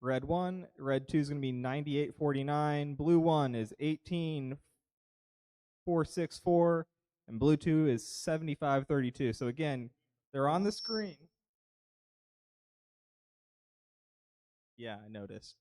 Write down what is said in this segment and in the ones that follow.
red 1. Red 2 is going to be 98.49. Blue 1 is 18.464. And blue 2 is 75.32. So again, they're on the screen. Yeah, I noticed.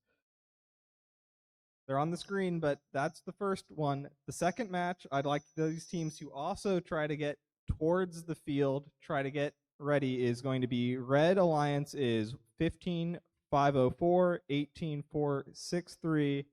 They're on the screen, but that's the first one. The second match, I'd like these teams to also try to get towards the field, try to get ready, is going to be Red Alliance is 15.504, 18.463,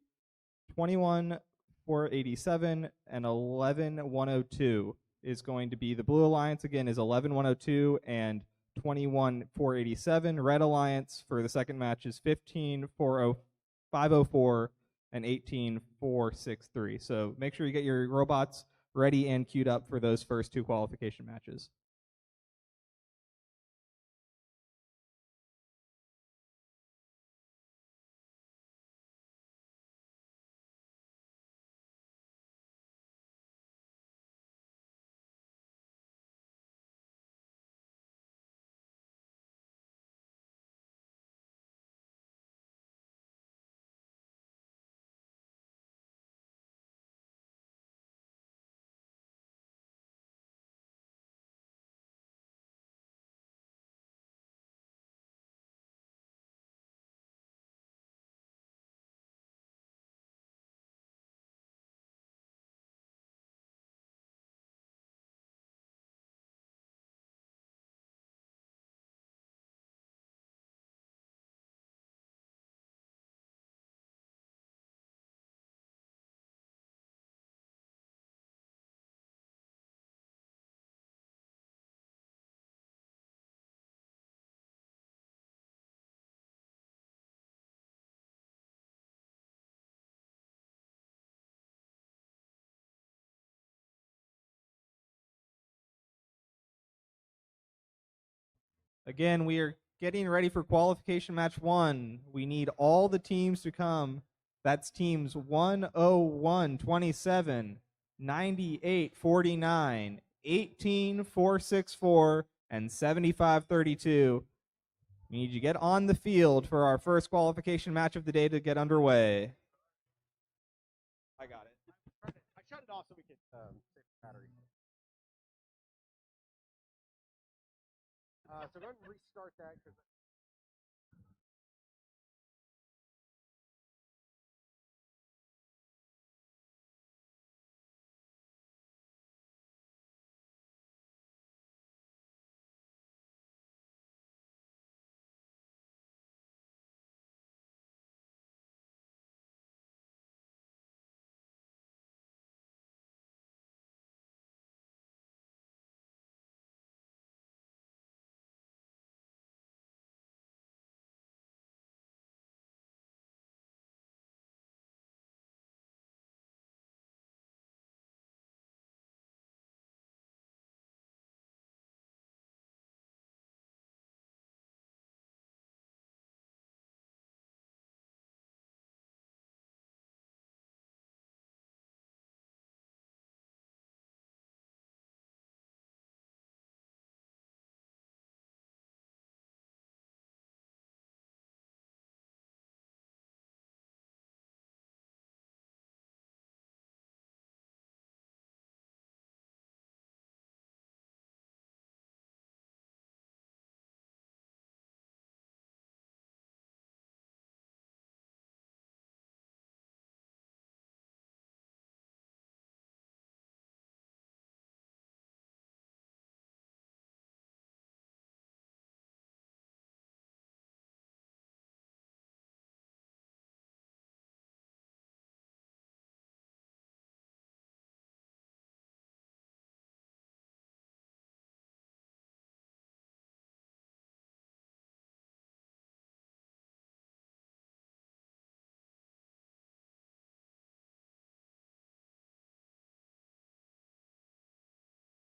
21.487, and 11.102 is going to be the Blue Alliance again is 11.102 and 21.487. Red Alliance for the second match is 15.504 and 18.463. So make sure you get your robots ready and queued up for those first two qualification matches. Again, we are getting ready for qualification match 1. We need all the teams to come. That's teams 101.27, 98.49, 18.464, and 75.32. We need you to get on the field for our first qualification match of the day to get underway. I got it. I shut it off so we could save the battery. So go ahead and restart that because.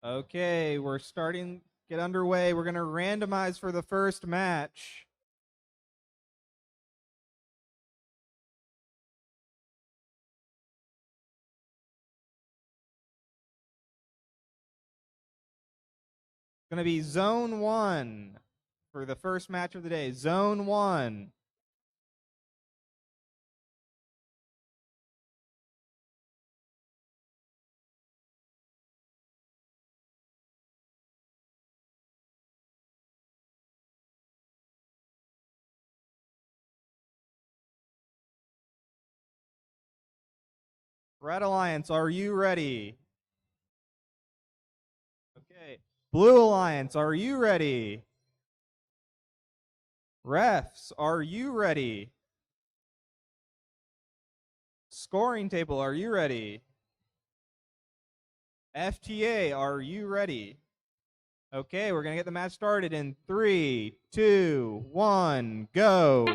Okay, we're starting get underway. We're going to randomize for the first match. It's going to be Zone 1 for the first match of the day. Zone 1. Red Alliance, are you ready? Okay. Blue Alliance, are you ready? Refs, are you ready? Scoring table, are you ready? FTA, are you ready? Okay, we're going to get the match started in 3, 2, 1, go.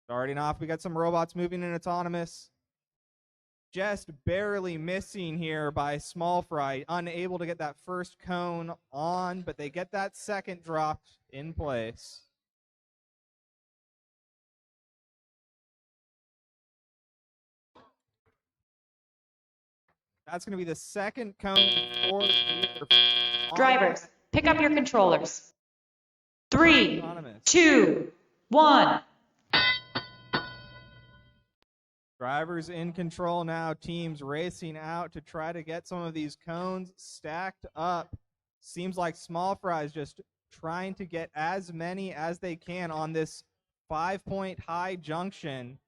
Starting off, we got some robots moving in autonomous. Just barely missing here by Small Fry, unable to get that first cone on, but they get that second dropped in place. That's going to be the second cone for Drivers, pick up your controllers. 3, 2, 1. Drivers in control now. Teams racing out to try to get some of these cones stacked up. Seems like Small Fry is just trying to get as many as they can on this 5-point high junction.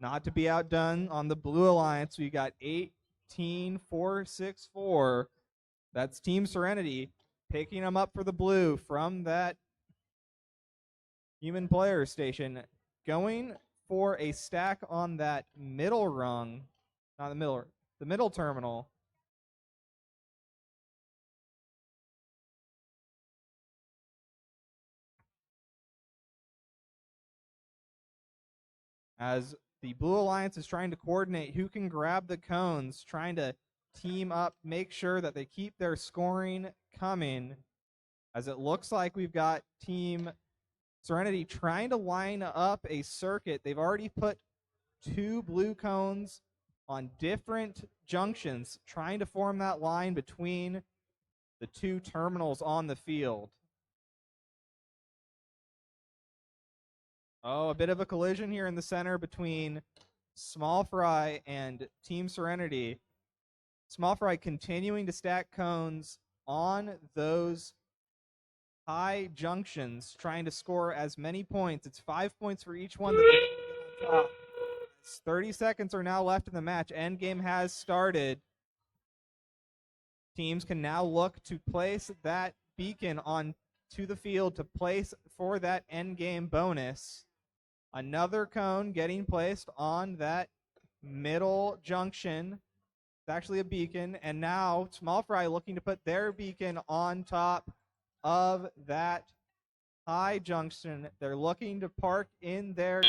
Not to be outdone on the Blue Alliance. We got 18-4-6-4. That's Team Serenity picking them up for the blue from that human player station. Going for a stack on that middle rung, not the middle terminal. As the Blue Alliance is trying to coordinate who can grab the cones, trying to team up, make sure that they keep their scoring coming. As it looks like we've got Team Serenity trying to line up a circuit. They've already put 2 blue cones on different junctions, trying to form that line between the 2 terminals on the field. Oh, a bit of a collision here in the center between Small Fry and Team Serenity. Small Fry continuing to stack cones on those high junctions, trying to score as many points. It's 5 points for each one that they get on top. 30 seconds are now left in the match. Endgame has started. Teams can now look to place that beacon on to the field to place for that endgame bonus. Another cone getting placed on that middle junction. It's actually a beacon, and now Small Fry looking to put their beacon on top of that high junction. They're looking to park in their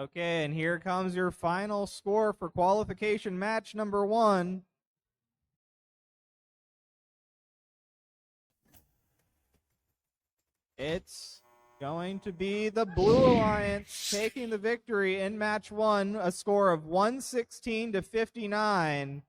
Okay, and here comes your final score for qualification match number 1. It's going to be the Blue Alliance taking the victory in match 1, a score of 116 to 59.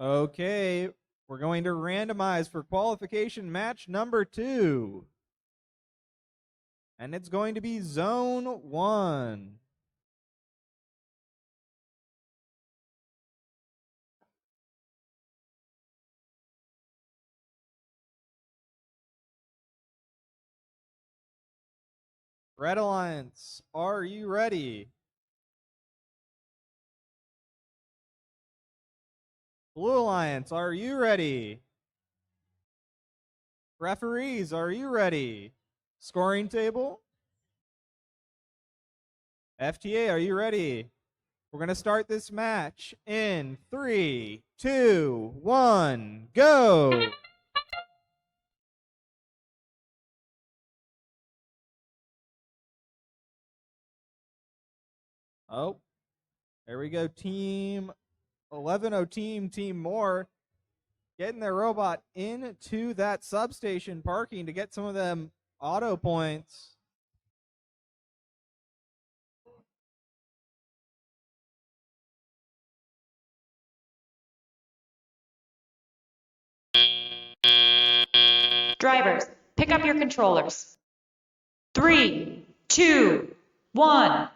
Okay, we're going to randomize for qualification match number 2. And it's going to be Zone 1. Red Alliance, are you ready? Blue Alliance, are you ready? Referees, are you ready? Scoring table? FTA, are you ready? We're going to start this match in 3, 2, 1, go! Oh, there we go. Team 11 Team Moore getting their robot into that substation parking to get some of them auto points. Drivers, pick up your controllers. 3, 2, 1.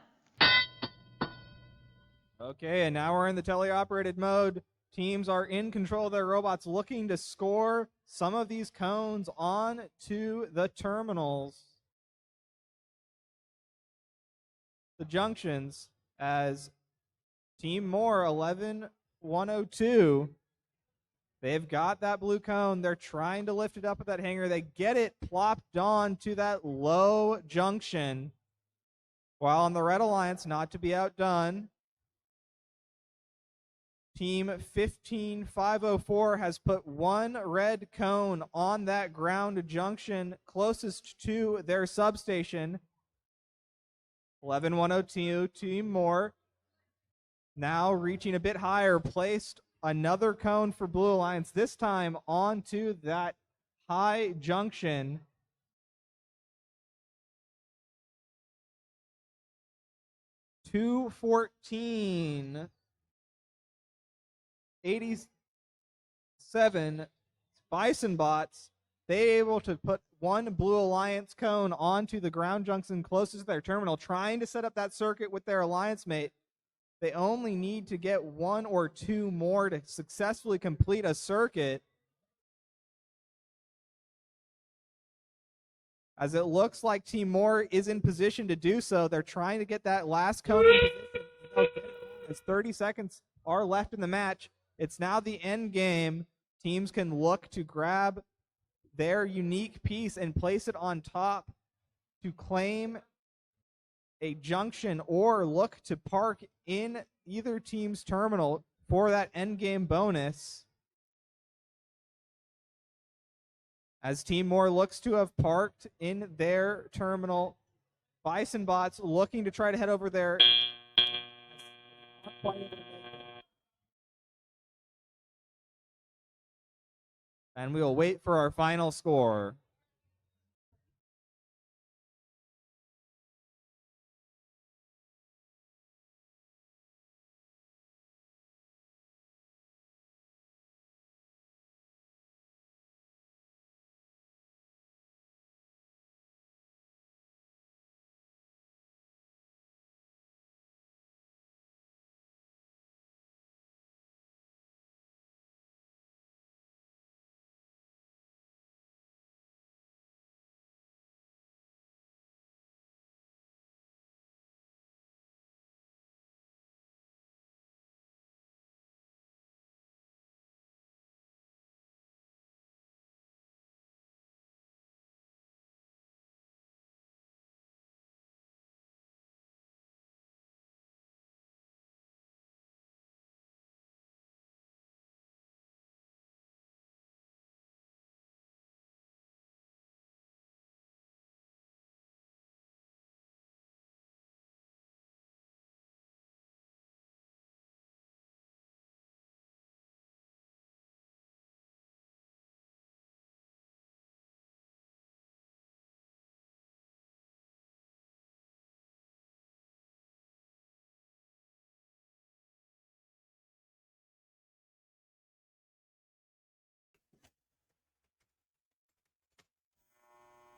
Okay, and now we're in the teleoperated mode. Teams are in control of their robots looking to score some of these cones on to the terminals. The junctions as Team Moore 11102. They've got that blue cone. They're trying to lift it up at that hanger. They get it plopped on to that low junction. While on the Red Alliance, not to be outdone, Team 15504 has put one red cone on that ground junction closest to their substation. 11102, Team Moore, now reaching a bit higher, placed another cone for Blue Alliance, this time onto that high junction. $214.87 Bison bots. They able to put one Blue Alliance cone onto the ground junction closest to their terminal, trying to set up that circuit with their alliance mate. They only need to get one or two more to successfully complete a circuit. As it looks like Team Moore is in position to do so. They're trying to get that last cone in position. As 30 seconds are left in the match, it's now the end game. Teams can look to grab their unique piece and place it on top to claim a junction or look to park in either team's terminal for that end game bonus. As Team Moore looks to have parked in their terminal, Bison bots looking to try to head over there. And we will wait for our final score.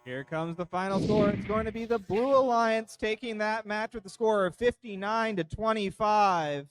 Here comes the final score. It's going to be the Blue Alliance taking that match with the score of 59-25.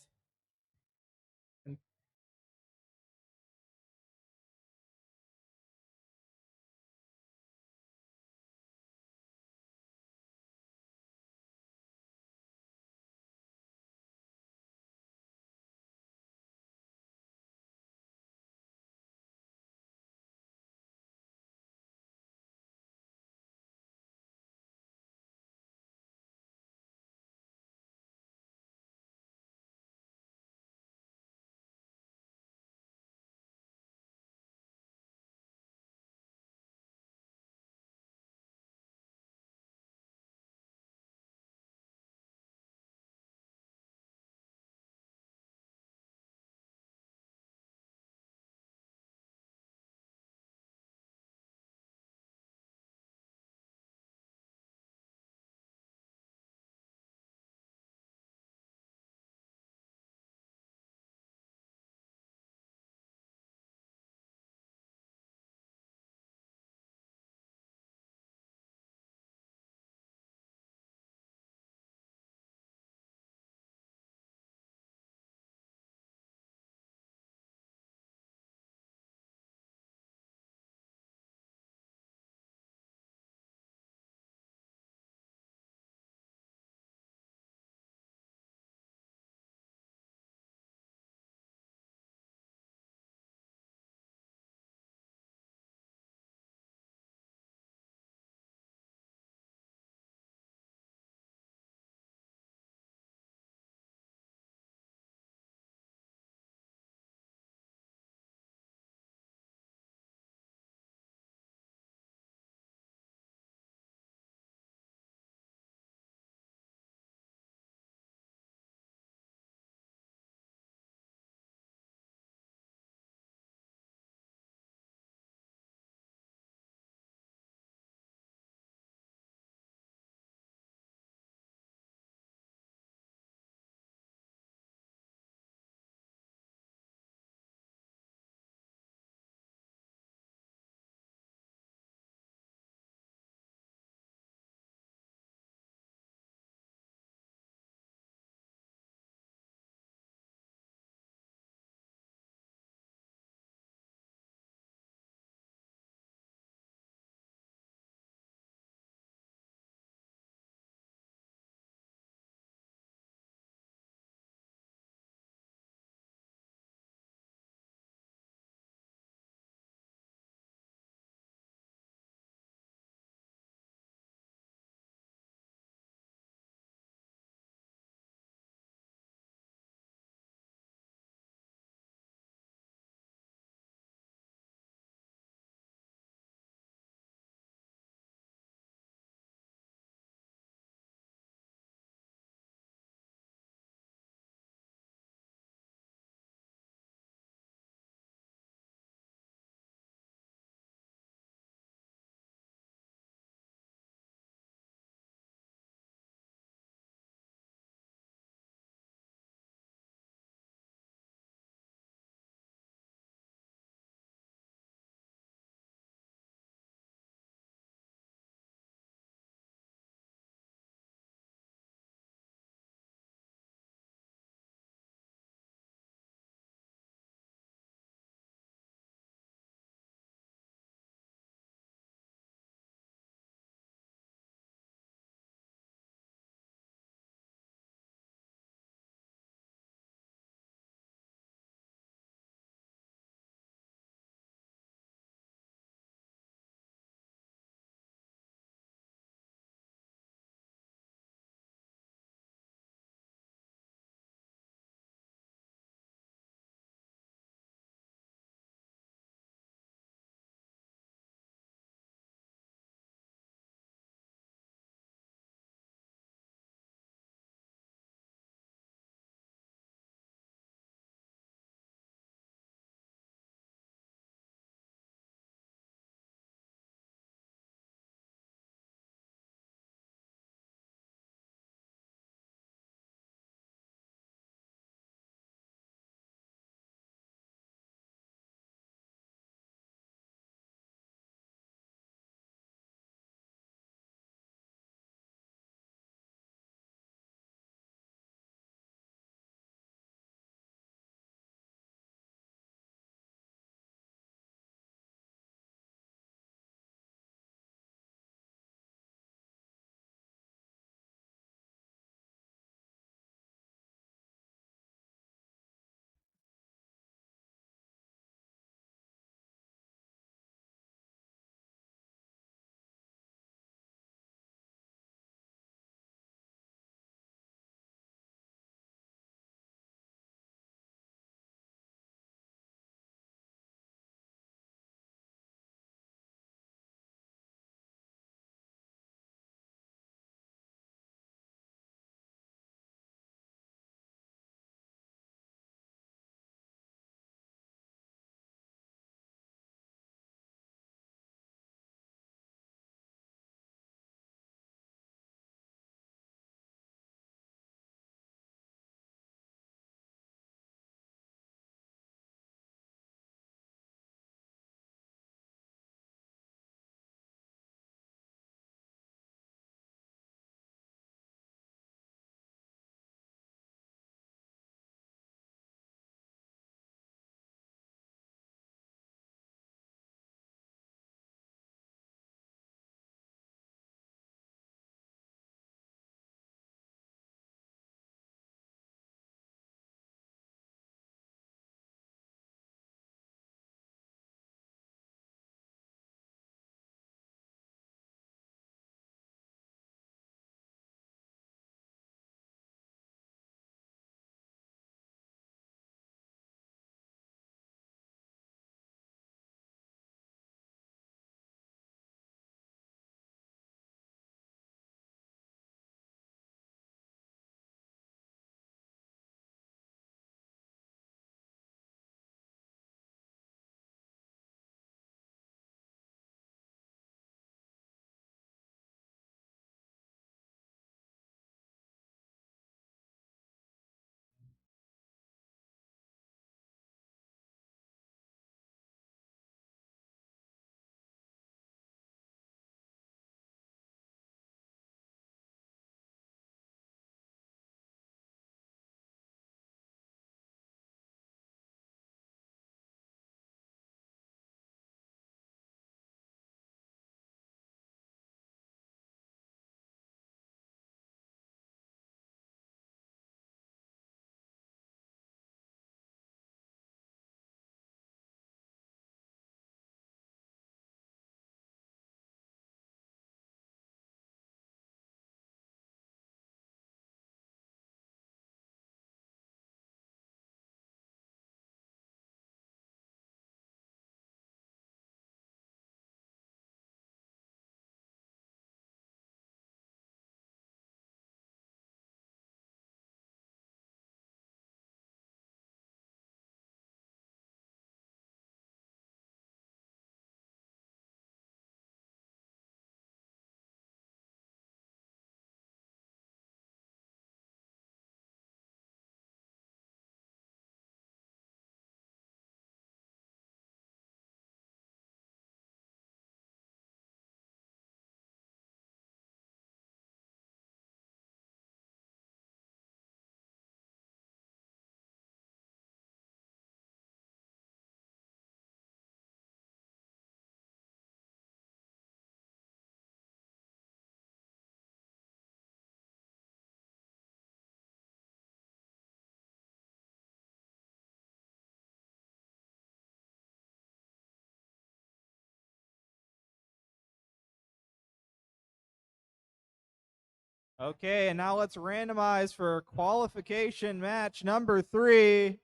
Okay, and now let's randomize for qualification match number 3.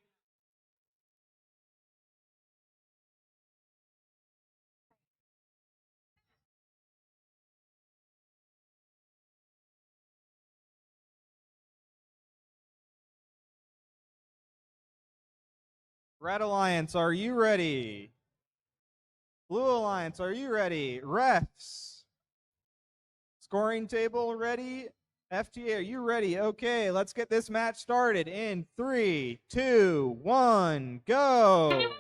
Red Alliance, are you ready? Blue Alliance, are you ready? Refs. Scoring table ready? FTA, are you ready? Okay, let's get this match started in 3, 2, 1, go!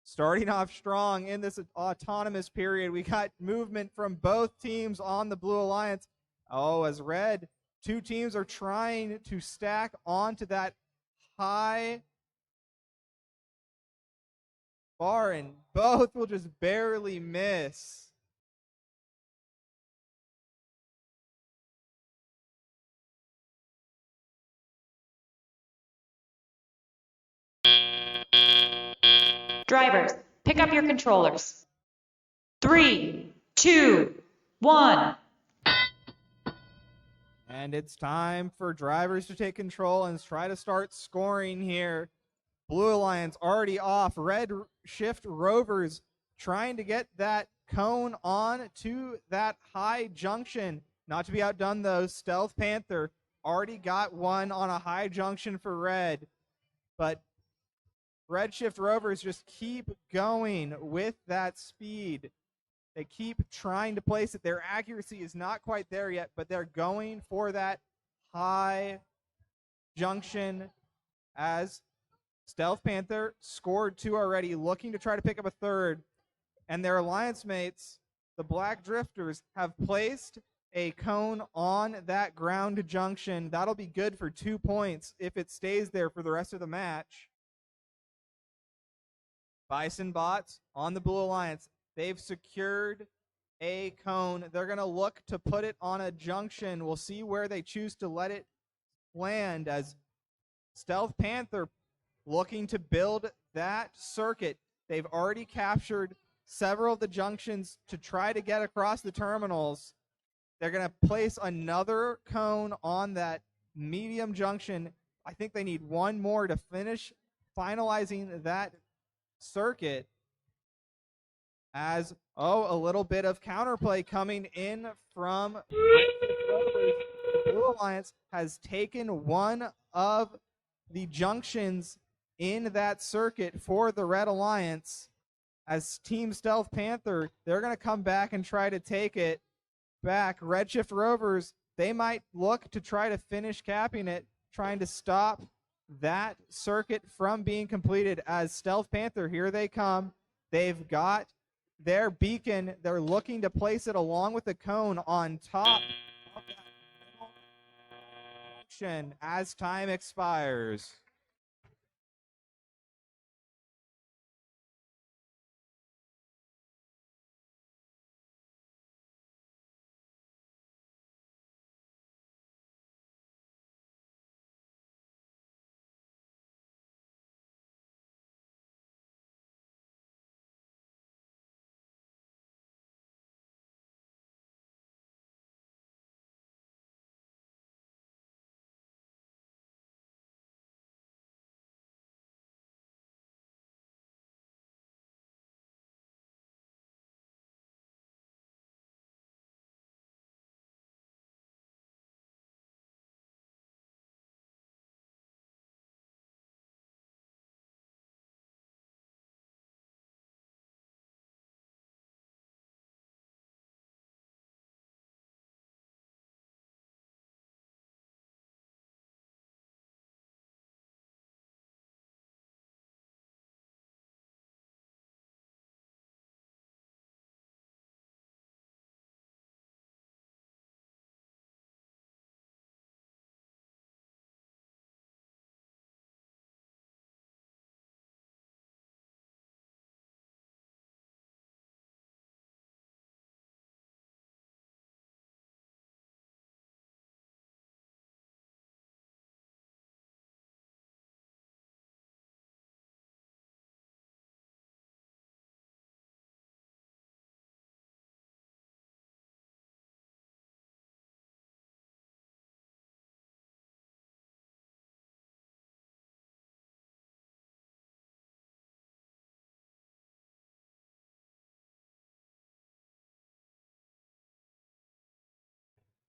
Starting off strong in this autonomous period, we got movement from both teams on the Blue Alliance. Oh, as red, two teams are trying to stack onto that high bar, and both will just barely miss. Drivers, pick up your controllers. 3, 2, 1. And it's time for drivers to take control and try to start scoring here. Blue Alliance already off. Red Shift Rovers trying to get that cone on to that high junction. Not to be outdone, though, Stealth Panther already got one on a high junction for red. But Red Shift Rovers just keep going with that speed. They keep trying to place it. Their accuracy is not quite there yet, but they're going for that high junction as Stealth Panther scored 2 already, looking to try to pick up a third. And their alliance mates, the Black Drifters, have placed a cone on that ground junction. That'll be good for 2 points if it stays there for the rest of the match. Bison Bots on the Blue Alliance. They've secured a cone. They're going to look to put it on a junction. We'll see where they choose to let it land as Stealth Panther looking to build that circuit. They've already captured several of the junctions to try to get across the terminals. They're going to place another cone on that medium junction. I think they need one more to finish finalizing that circuit. As, a little bit of counterplay coming in from Rovers. The Blue Alliance has taken one of the junctions in that circuit for the Red Alliance. As Team Stealth Panther, they're going to come back and try to take it back. Redshift Rovers, they might look to try to finish capping it, trying to stop that circuit from being completed. As Stealth Panther, here they come. They've got their beacon. They're looking to place it along with the cone on top of that junction as time expires.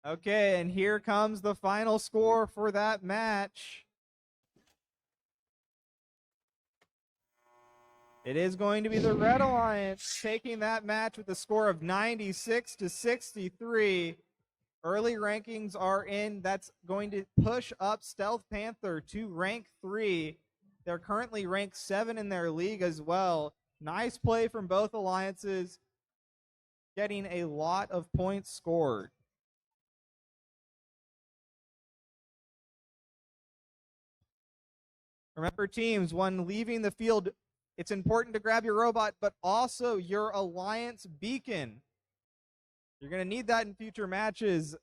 Okay, and here comes the final score for that match. It is going to be the Red Alliance taking that match with a score of 96-63. Early rankings are in. That's going to push up Stealth Panther to rank 3. They're currently ranked 7 in their league as well. Nice play from both alliances, getting a lot of points scored. Remember, teams, when leaving the field, it's important to grab your robot, but also your alliance beacon. You're going to need that in future matches.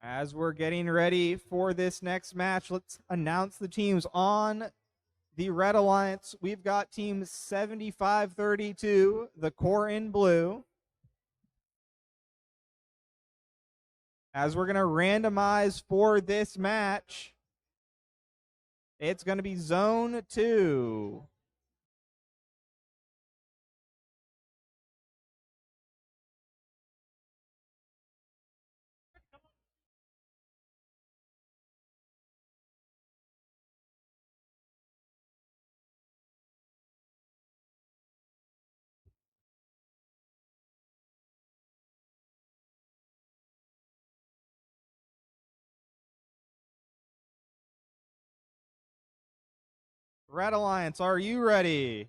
As we're getting ready for this next match, let's announce the teams on the Red Alliance. We've got team 7532, the core in blue. As we're going to randomize for this match, it's going to be zone 2. Red Alliance, are you ready?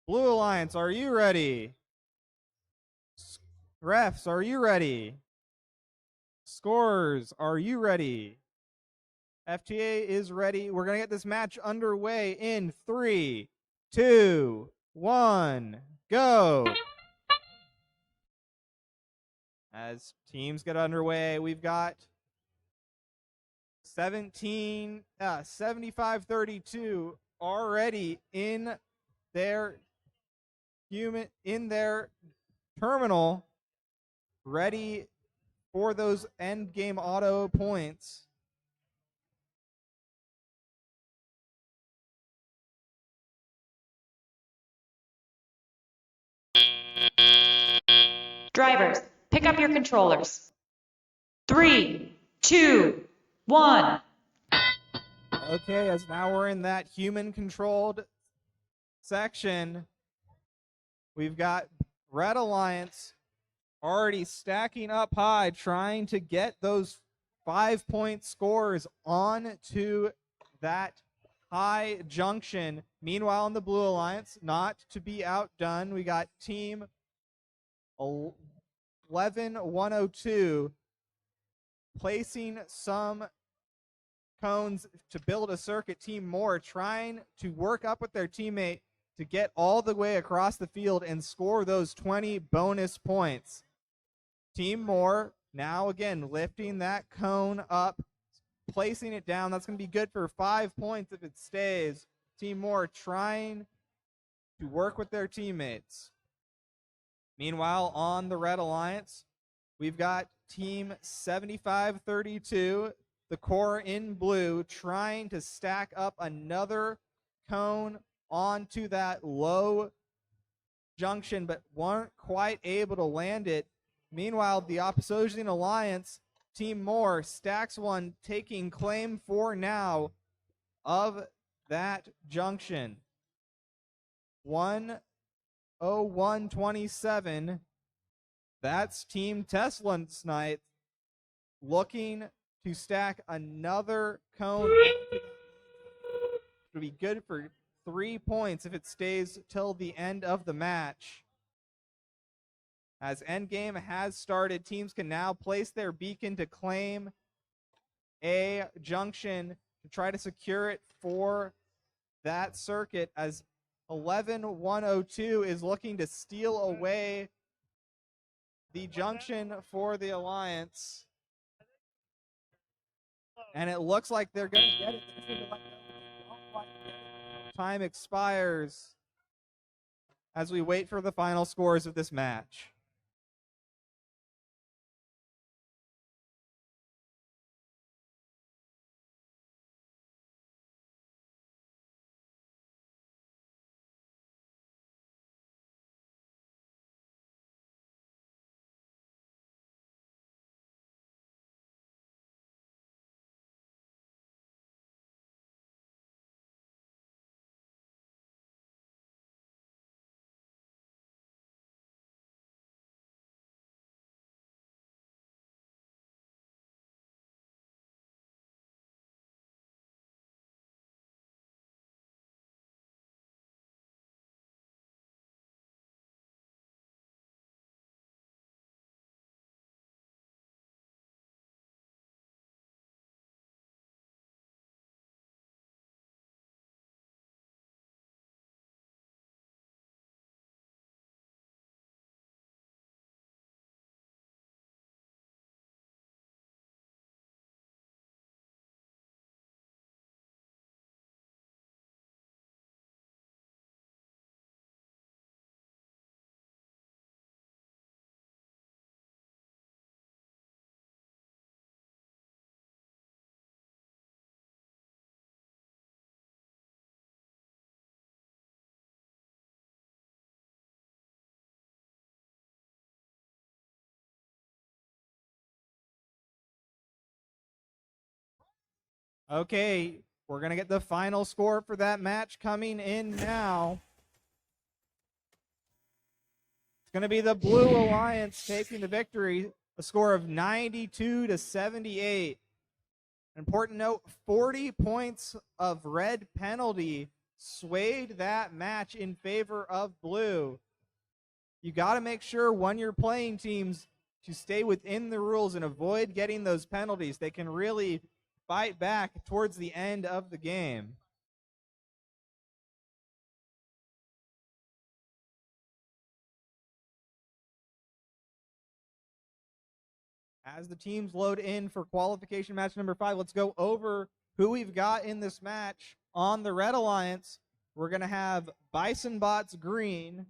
Blue Alliance, are you ready? Refs, are you ready? Scorers, are you ready? FTA is ready. We're going to get this match underway in 3, 2, 1, go. As teams get underway, we've got 7532 already in their terminal, ready for those end game auto points. Drivers, pick up your controllers. 3, 2, 1. Okay, as now we're in that human controlled section, we've got Red Alliance already stacking up high, trying to get those 5-point scores on to that high junction. Meanwhile, in the Blue Alliance, not to be outdone, we got team 11102 placing some cones to build a circuit. Team Moore trying to work up with their teammate to get all the way across the field and score those 20 bonus points. Team Moore now again lifting that cone up, placing it down. That's going to be good for 5 points if it stays. Team Moore trying to work with their teammates. Meanwhile, on the Red Alliance, we've got Team 7532, the core in blue, trying to stack up another cone onto that low junction, but weren't quite able to land it. Meanwhile, the opposing alliance, Team Moore, stacks one, taking claim for now of that junction. 101.27. That's Team Tesla tonight, looking to stack another cone. It'll be good for 3 points if it stays till the end of the match. As endgame has started, teams can now place their beacon to claim a junction to try to secure it for that circuit, as 11102 is looking to steal away the junction for the Alliance. And it looks like they're going to get it. Time expires as we wait for the final scores of this match. Okay, we're going to get the final score for that match coming in now. It's going to be the Blue Alliance taking the victory, a score of 92-78. Important note, 40 points of red penalty swayed that match in favor of blue. You got to make sure when you're playing teams to stay within the rules and avoid getting those penalties. They can really fight back towards the end of the game. As the teams load in for qualification match number 5, let's go over who we've got in this match. On the Red Alliance, we're going to have Bison Bots Green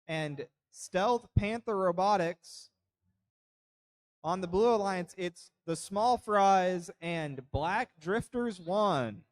and Stealth Panther Robotics. On the Blue Alliance, it's the Small Fries and Black Drifters 1.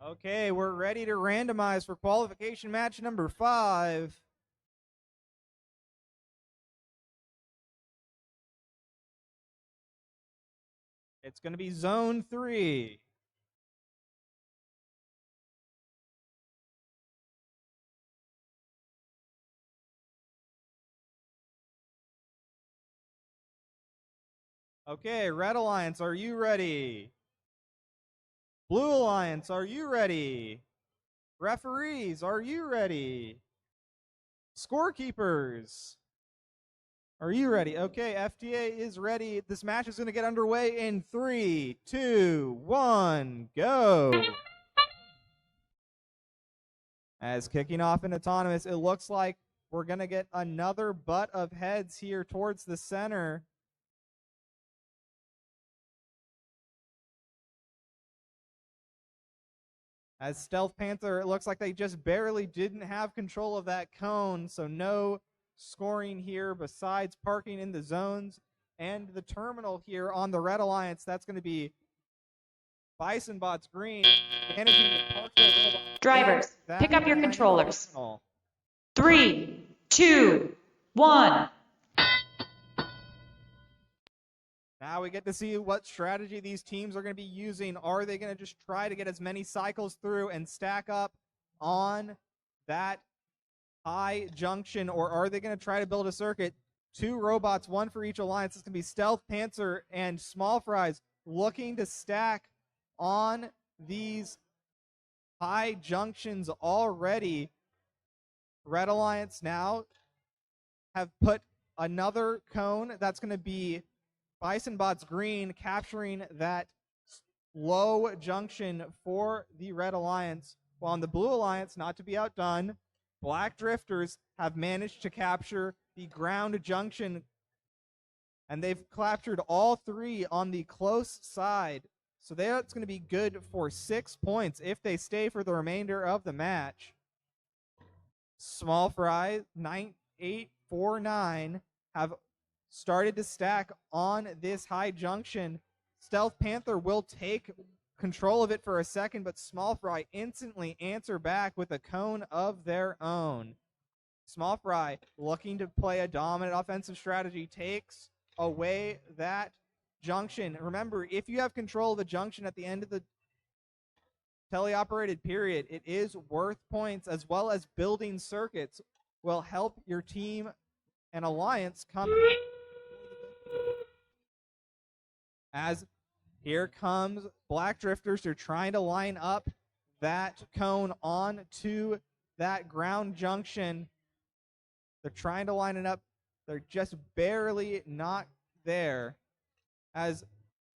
Okay, we're ready to randomize for qualification match number 5. It's going to be zone 3. Okay, Red Alliance, are you ready? Blue Alliance, are you ready? Referees, are you ready? Scorekeepers, are you ready? Okay, FTA is ready. This match is going to get underway in 3, 2, 1, go. As kicking off in autonomous, it looks like we're going to get another butt of heads here towards the center. As Stealth Panther, it looks like they just barely didn't have control of that cone, so no scoring here besides parking in the zones. And the terminal here on the Red Alliance, that's going to be Bison Bots Green, managing to park their robots. Drivers, pick up your controllers. 3, 2, 1. Now we get to see what strategy these teams are going to be using. Are they going to just try to get as many cycles through and stack up on that high junction, or are they going to try to build a circuit? 2 robots, 1 for each alliance. It's going to be Stealth Panther and Small Fries looking to stack on these high junctions already. Red Alliance now have put another cone. That's going to be Bison Bots Green capturing that low junction for the Red Alliance. While on the Blue Alliance, not to be outdone, Black Drifters have managed to capture the ground junction, and they've captured all 3 on the close side. So that's going to be good for 6 points if they stay for the remainder of the match. Small Fry 9849 have started to stack on this high junction. Stealth Panther will take control of it for a second, but Small Fry instantly answer back with a cone of their own. Small Fry, looking to play a dominant offensive strategy, takes away that junction. Remember, if you have control of the junction at the end of the teleoperated period, it is worth points, as well as building circuits will help your team and alliance come. As here comes Black Drifters, they're trying to line up that cone on to that ground junction. They're trying to line it up. They're just barely not there. As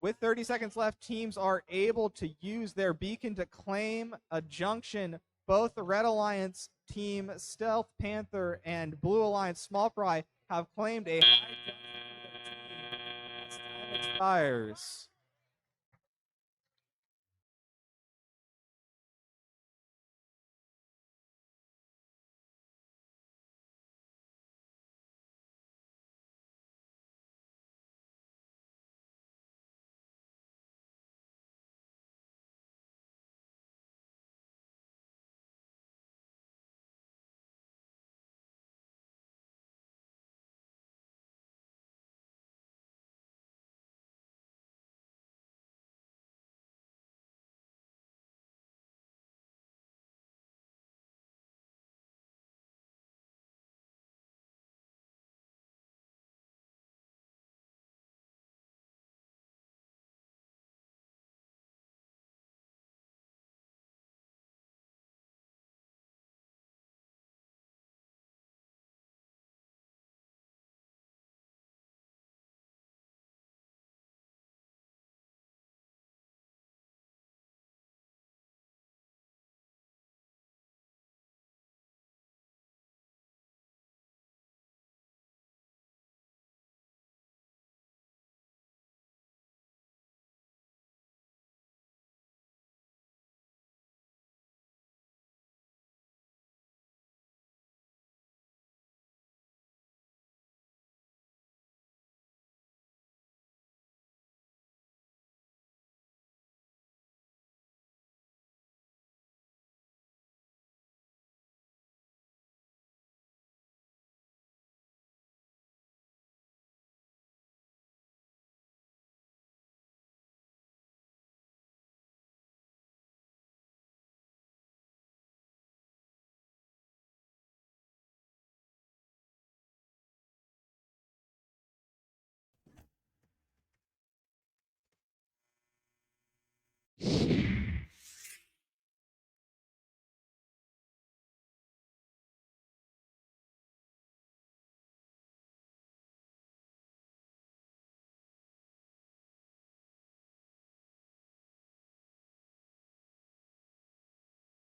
with 30 seconds left, teams are able to use their beacon to claim a junction. Both the Red Alliance team, Stealth Panther, and Blue Alliance Small Fry have claimed a high junction for their team as time expires.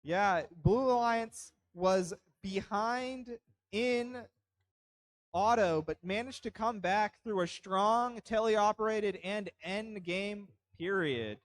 Yeah, Blue Alliance was behind in auto, but managed to come back through a strong teleoperated and end game period.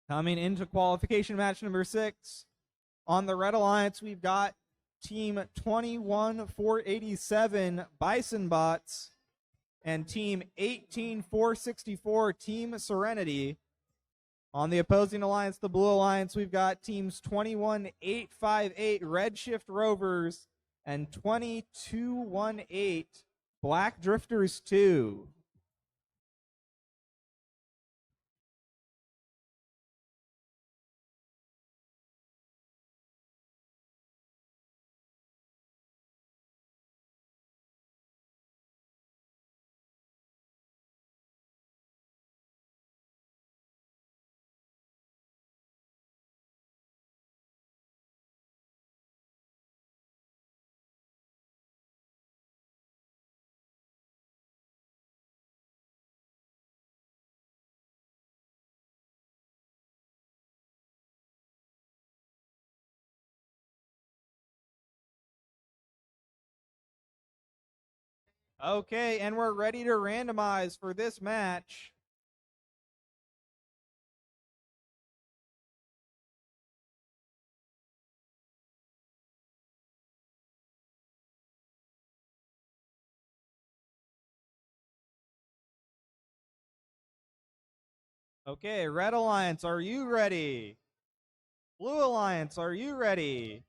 Coming into qualification match number 6, on the Red Alliance, we've got Team 21487 Bison Bots and Team 18464 Team Serenity. On the opposing alliance, the Blue Alliance, we've got teams 21858 Redshift Rovers and 2218 Black Drifters 2. Okay, and we're ready to randomize for this match. Okay, Red Alliance, are you ready? Blue Alliance, are you ready?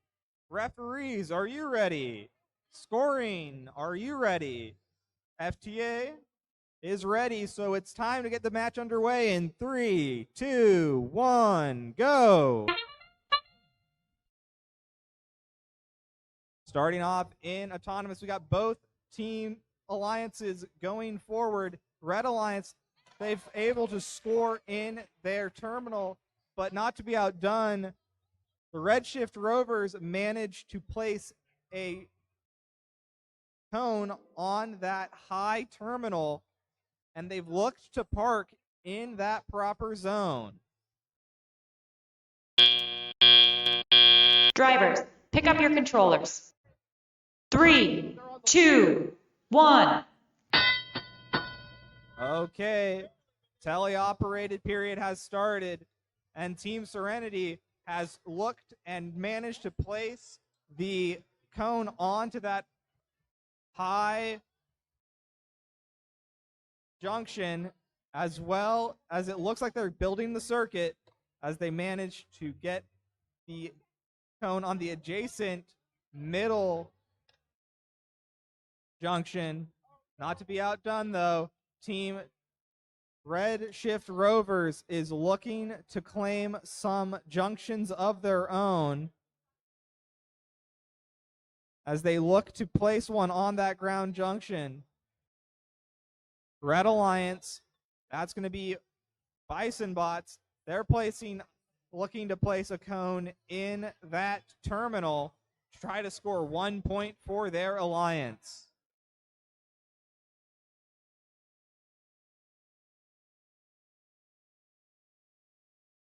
Referees, are you ready? Scoring, are you ready? FTA is ready, so it's time to get the match underway in 3, 2, 1, go! Starting off in Autonomous, we got both team alliances going forward. Red Alliance, they've able to score in their terminal, but not to be outdone. The Redshift Rovers managed to place a cone on that high terminal, and they've looked to park in that proper zone. Drivers, pick up your controllers. 3, 2, 1. Okay, teleoperated period has started, and Team Serenity has looked and managed to place the cone onto that high junction, as well as it looks like they're building the circuit as they manage to get the cone on the adjacent middle junction. Not to be outdone, though, Team Redshift Rovers is looking to claim some junctions of their own as they look to place one on that ground junction. Red Alliance, that's going to be Bison Bots. They're looking to place a cone in that terminal to try to score 1 point for their alliance.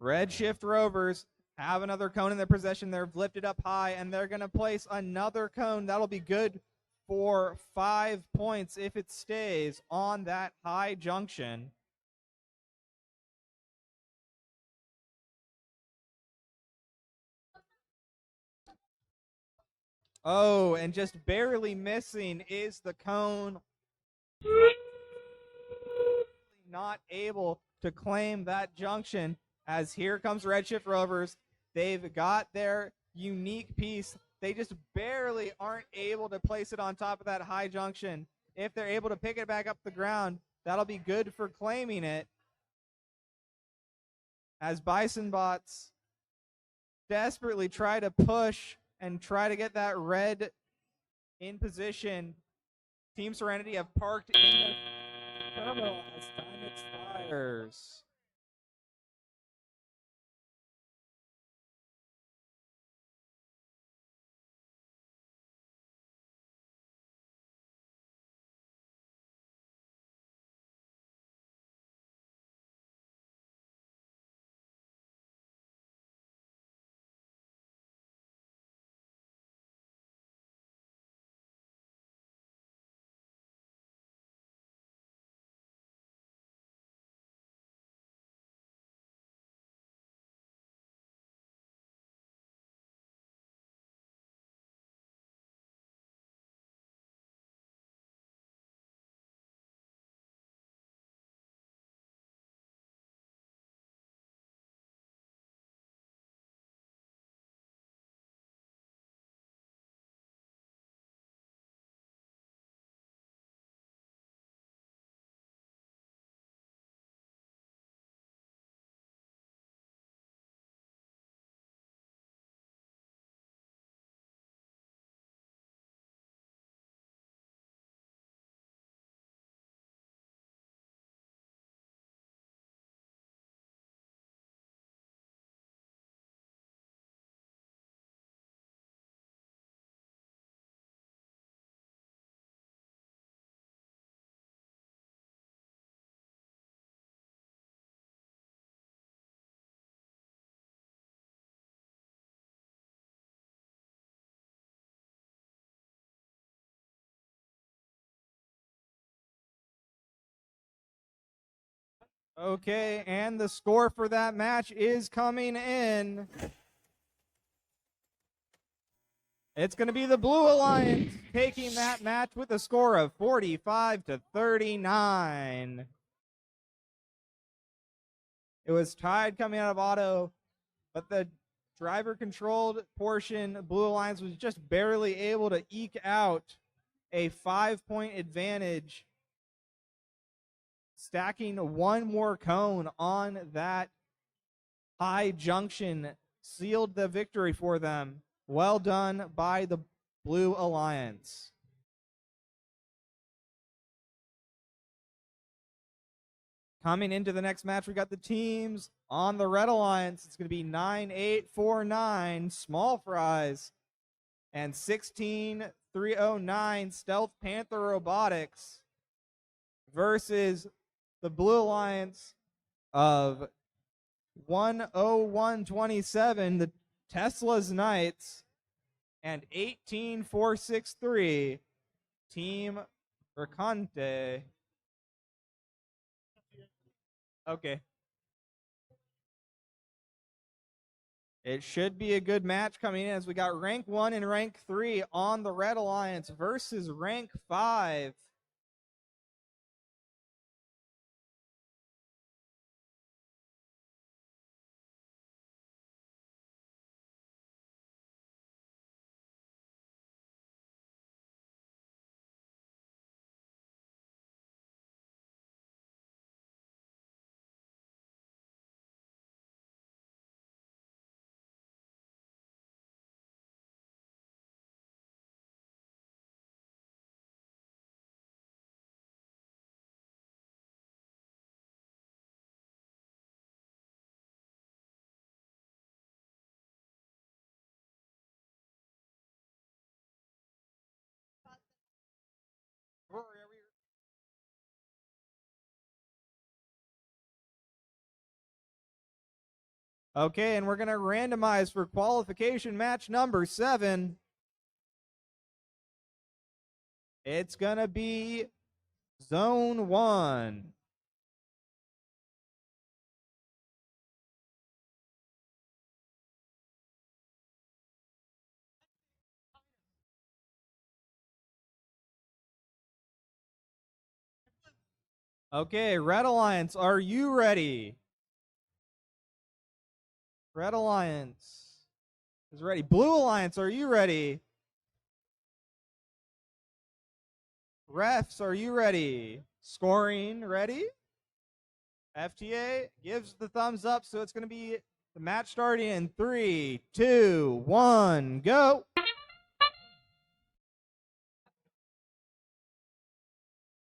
Redshift Rovers have another cone in their possession. They're lifted up high, and they're going to place another cone. That'll be good for 5 points if it stays on that high junction. Oh, and just barely missing is the cone. Not able to claim that junction, as here comes Redshift Rovers. They've got their unique piece. They just barely aren't able to place it on top of that high junction. If they're able to pick it back up the ground, that'll be good for claiming it. As Bison Bots desperately try to push and try to get that red in position. Team Serenity have parked in their terminal as time expires. Okay, and the score for that match is coming in. It's going to be the Blue Alliance taking that match with a score of 45-39. It was tied coming out of auto, but the driver-controlled portion, Blue Alliance was just barely able to eke out a 5-point advantage, stacking one more cone on that high junction, sealed the victory for them. Well done by the Blue Alliance. Coming into the next match, we got the teams on the Red Alliance. It's going to be 9849 Small Fries and 16309 Stealth Panther Robotics versus the Blue Alliance of 10127, the Tesla's Knights, and 18463 Team Raconte. Okay. It should be a good match coming in, as we got rank 1 and rank 3 on the Red Alliance versus rank 5. Okay, and we're going to randomize for qualification match number 7. It's going to be Zone 1. Okay, Red Alliance, are you ready? Red Alliance is ready. Blue Alliance, are you ready? Refs, are you ready? Scoring, ready? FTA gives the thumbs up, so it's going to be the match starting in 3, 2, 1, go.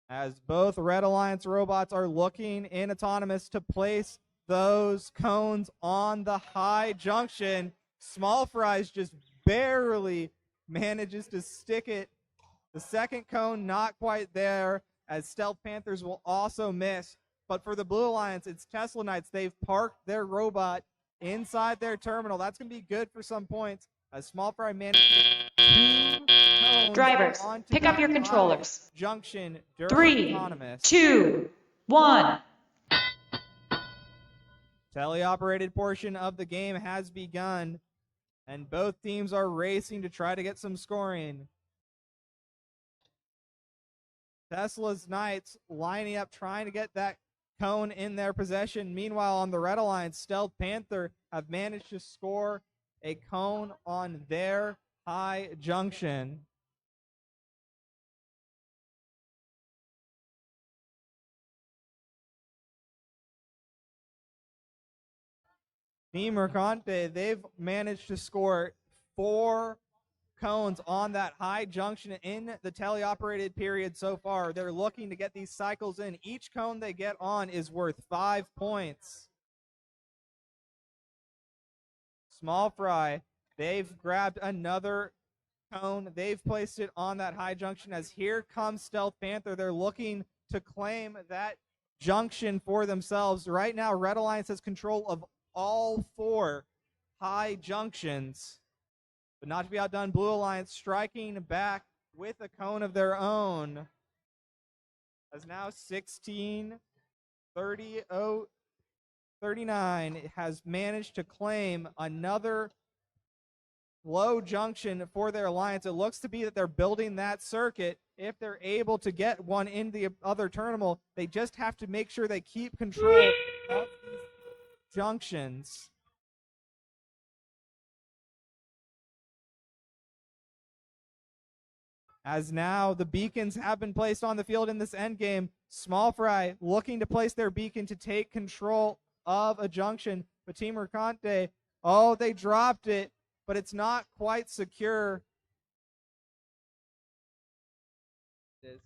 As both Red Alliance robots are looking in autonomous to place those cones on the high junction, Small Fries just barely manages to stick it. The second cone not quite there, as Stealth Panthers will also miss. But for the Blue Alliance, it's Tesla Knights. They've parked their robot inside their terminal. That's going to be good for some points, as Small Fry manages 2 cones Drivers, onto pick up that your high controllers. junction during 3, autonomous. 2, 1. Teleoperated portion of the game has begun, and both teams are racing to try to get some scoring. Tesla's Knights lining up, trying to get that cone in their possession. Meanwhile, on the Red Alliance, Stealth Panther have managed to score a cone on their high junction. Team Mercante, they've managed to score 4 cones on that high junction in the teleoperated period so far. They're looking to get these cycles in. Each cone they get on is worth 5 points. Small Fry, they've grabbed another cone. They've placed it on that high junction, as here comes Stealth Panther. They're looking to claim that junction for themselves. Right now, Red Alliance has control of all 4 high junctions. But not to be outdone, Blue Alliance striking back with a cone of their own. As now 16-30-39 has managed to claim another low junction for their alliance. It looks to be that they're building that circuit. If they're able to get one in the other terminal, they just have to make sure they keep control of these junctions. As now the beacons have been placed on the field in this end game. Small Fry looking to place their beacon to take control of a junction. But Team Mercante, oh, they dropped it, but it's not quite secure. It is.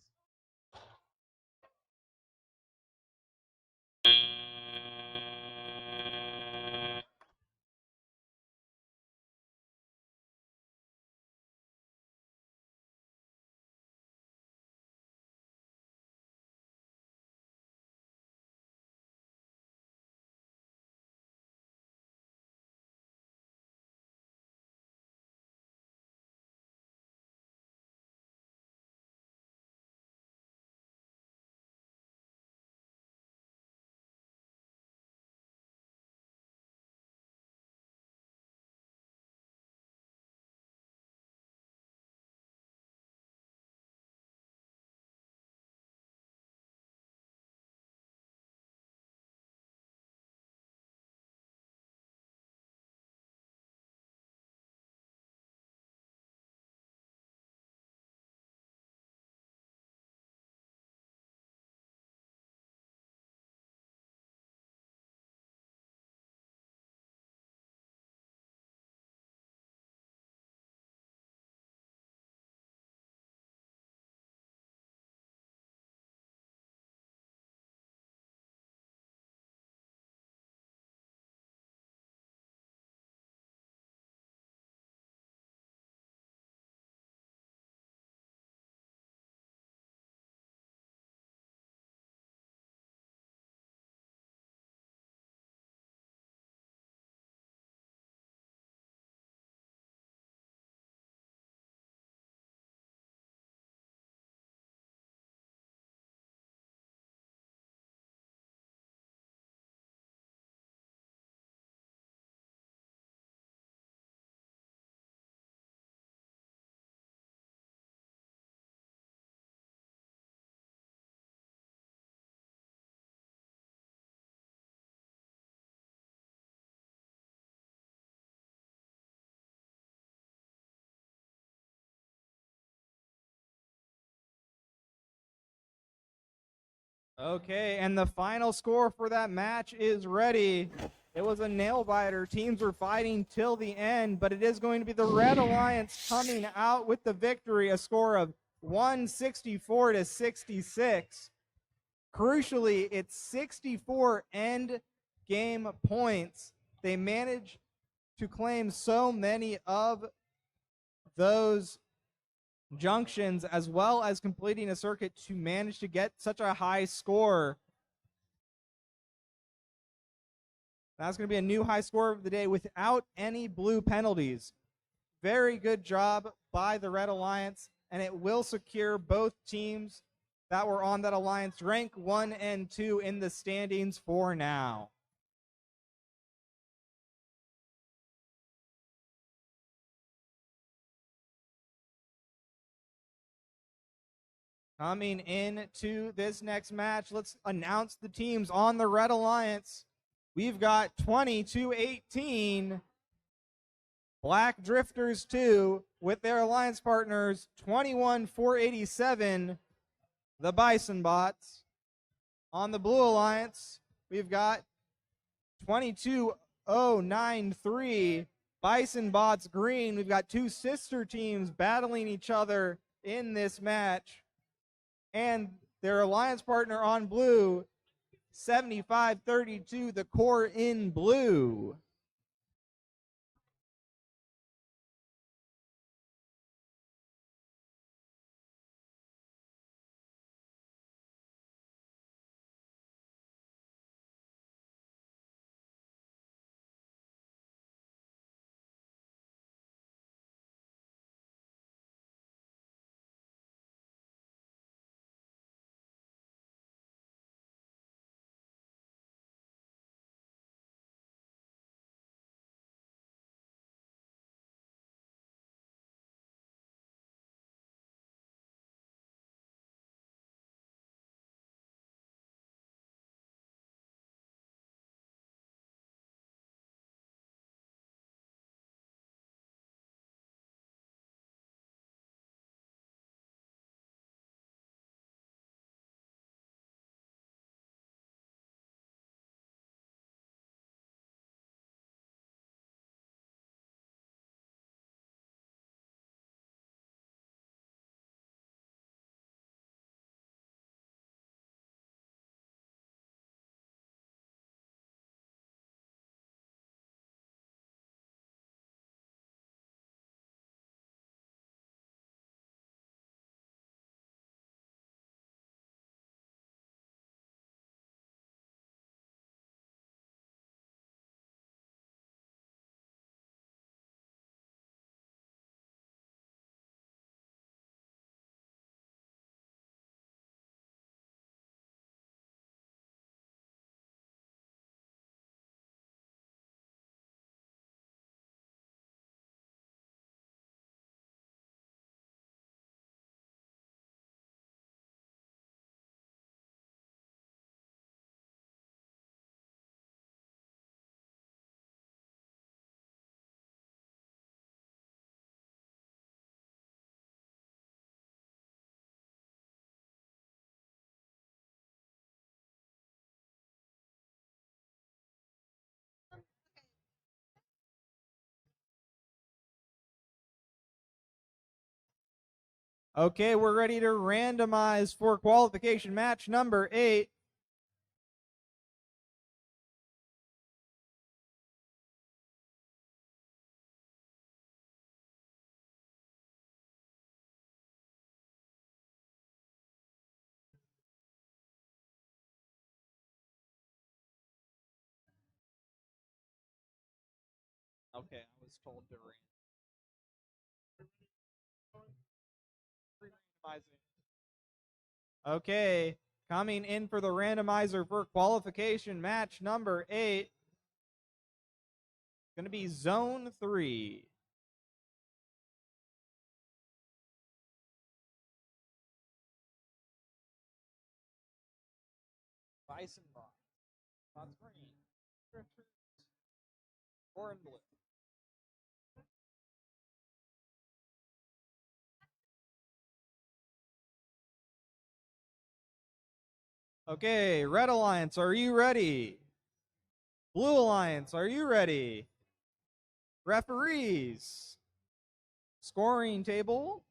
Okay, and the final score for that match is ready. It was a nail biter. Teams were fighting till the end, but it is going to be the Red Alliance coming out with the victory, a score of 164 to 66. Crucially, it's 64 end game points. They managed to claim so many of those junctions, as well as completing a circuit to manage to get such a high score. That's going to be a new high score of the day without any blue penalties. Very good job by the Red Alliance, and it will secure both teams that were on that alliance rank 1 and 2 in the standings for now. Coming into this next match, let's announce the teams on the Red Alliance. We've got 20-18 Black Drifters 2 with their alliance partners 21-487 the Bison Bots. On the Blue Alliance, we've got 22-093 Bison Bots Green. We've got two sister teams battling each other in this match. And their alliance partner on blue, 75-32, the Core in Blue. Okay, we're ready to randomize for qualification match number 8. Okay, I was told to randomize it. Okay, coming in for the randomizer for qualification match number 8. Going to be Zone 3. Bison Box. Bots Green. Drifters. Orange Blue. Okay, Red Alliance, are you ready? Blue Alliance, are you ready? Referees, scoring table,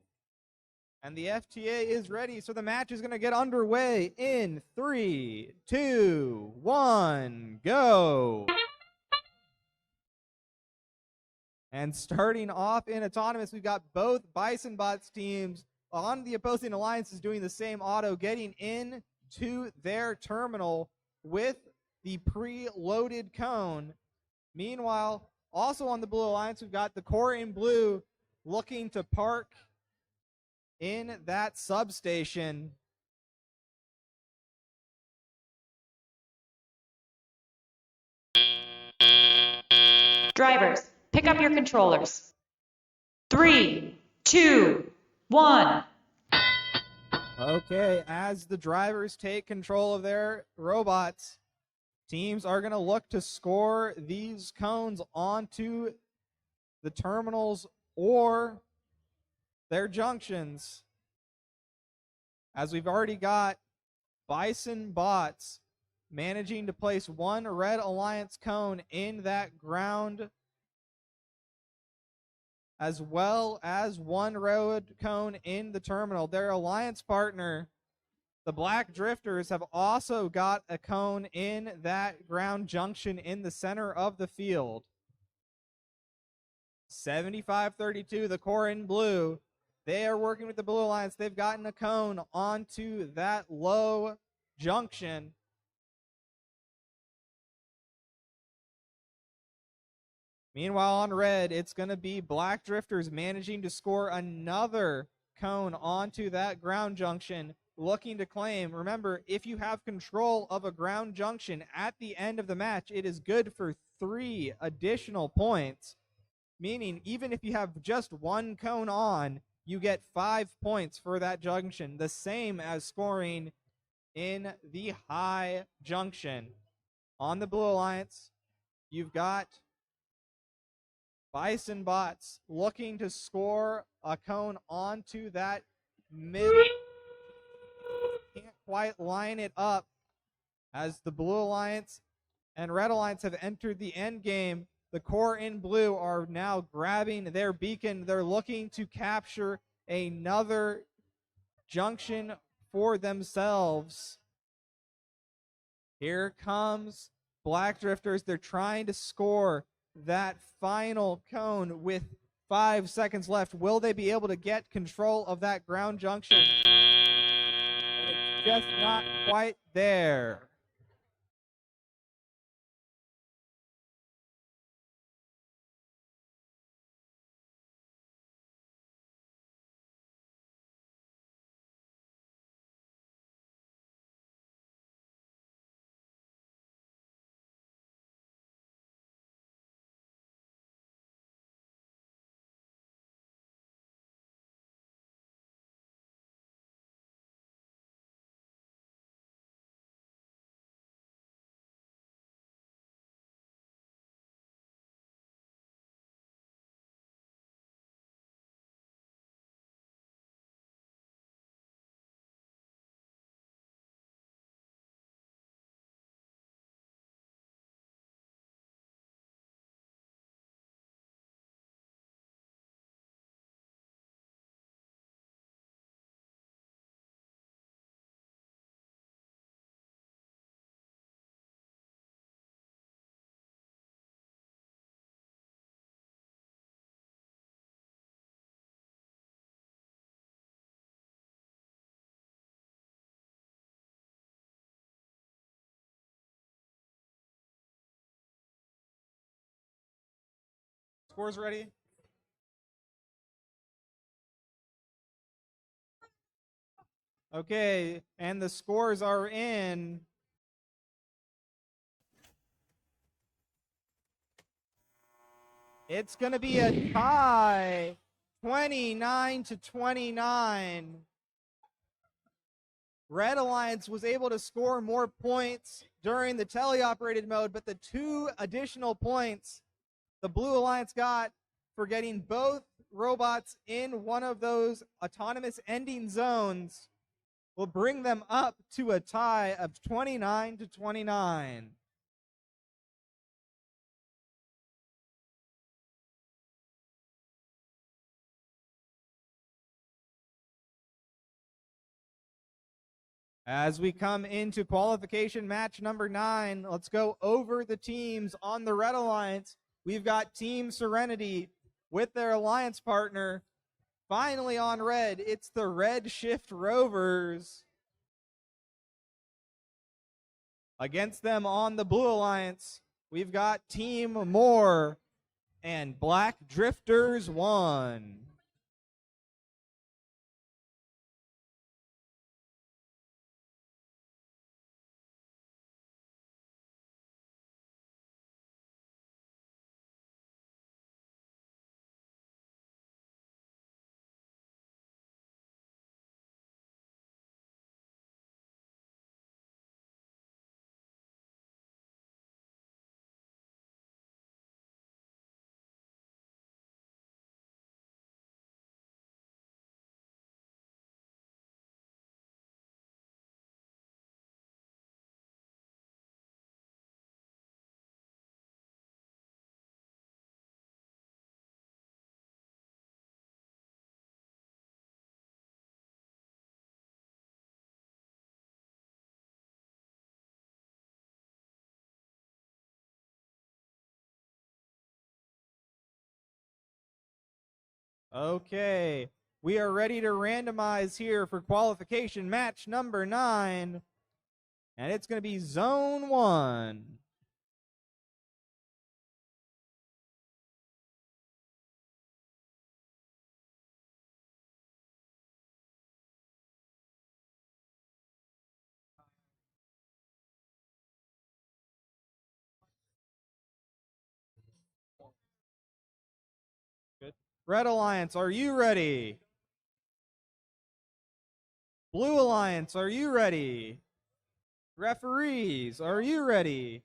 and the FTA is ready. So the match is going to get underway in 3, 2, 1, go. And starting off in Autonomous, we've got both Bison Bots teams on the opposing alliances doing the same auto, getting in to their terminal with the pre-loaded cone. Meanwhile, also on the Blue Alliance, we've got the core in blue looking to park in that substation. Drivers, pick up your controllers. 3, 2, 1. Okay, as the drivers take control of their robots, teams are going to look to score these cones onto the terminals or their junctions. As we've already got Bison Bots managing to place one Red Alliance cone in that ground, as well as one red cone in the terminal. Their alliance partner, the Black Drifters, have also got a cone in that ground junction in the center of the field. 75-32, the core in blue. They are working with the Blue Alliance. They've gotten a cone onto that low junction. Meanwhile, on red, it's going to be Black Drifters managing to score another cone onto that ground junction, looking to claim. Remember, if you have control of a ground junction at the end of the match, it is good for 3 additional points, meaning even if you have just one cone on, you get 5 points for that junction, the same as scoring in the high junction. On the Blue Alliance, you've got Bison Bots looking to score a cone onto that middle. Can't quite line it up as the Blue Alliance and Red Alliance have entered the end game. The core in blue are now grabbing their beacon. They're looking to capture another junction for themselves. Here comes Black Drifters. They're trying to score that final cone with 5 seconds left. Will they be able to get control of that ground junction? And it's just not quite there. Scores ready? Okay, and the scores are in. It's going to be a tie, 29-29. Red Alliance was able to score more points during the teleoperated mode, but the 2 additional points the Blue Alliance got for getting both robots in one of those autonomous ending zones will bring them up to a tie of 29-29. As we come into qualification match number 9, let's go over the teams on the Red Alliance. We've got Team Serenity with their alliance partner. Finally on red, it's the Red Shift Rovers. Against them on the Blue Alliance, we've got Team Moore and Black Drifters 1. Okay, we are ready to randomize here for qualification match number 9, and it's going to be Zone 1. Good. Red Alliance, are you ready? Blue Alliance, are you ready? Referees, are you ready?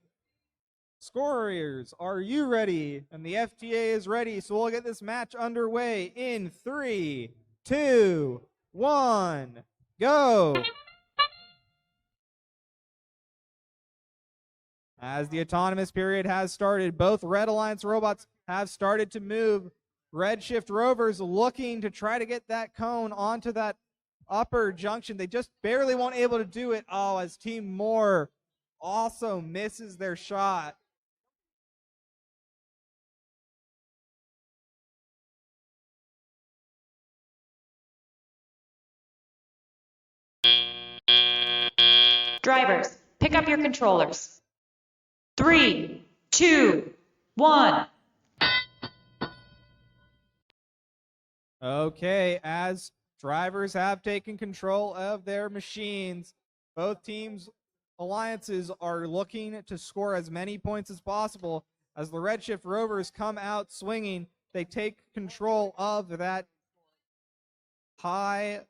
Scorers, are you ready? And the FTA is ready, so we'll get this match underway in 3, 2, 1, go! As the autonomous period has started, both Red Alliance robots have started to move. Red Shift Rovers looking to try to get that cone onto that upper junction. They just barely won't able to do it. Oh, as Team Moore also misses their shot. Drivers, pick up your controllers. 3, 2, 1. Okay, as drivers have taken control of their machines, both teams' alliances are looking to score as many points as possible. As the Red Shift Rovers come out swinging, they take control of that high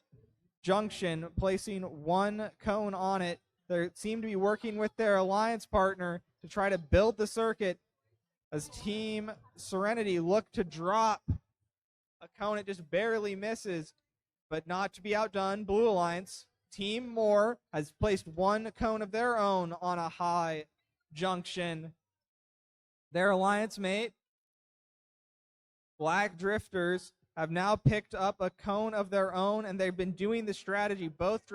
junction, placing one cone on it. They seem to be working with their alliance partner to try to build the circuit as Team Serenity look to drop a cone. It just barely misses, but not to be outdone. Blue Alliance, Team Moore, has placed one cone of their own on a high junction. Their alliance mate, Black Drifters, have now picked up a cone of their own, and they've been doing the strategy. Both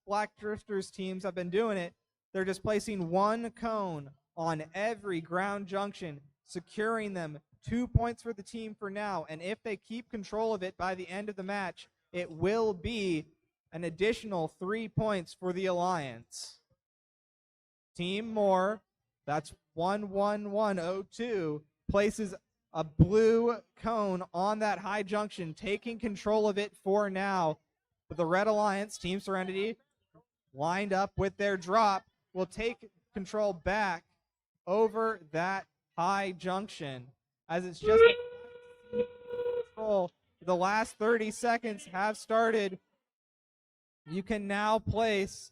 Black Drifters teams have been doing it. They're just placing one cone on every ground junction, securing them. 2 points for the team for now, and if they keep control of it by the end of the match, it will be an additional 3 points for the Alliance. Team Moore, that's 11102, places a blue cone on that high junction, taking control of it for now. But the Red Alliance, Team Serenity, lined up with their drop, will take control back over that high junction. As it's just control, the last 30 seconds have started. You can now place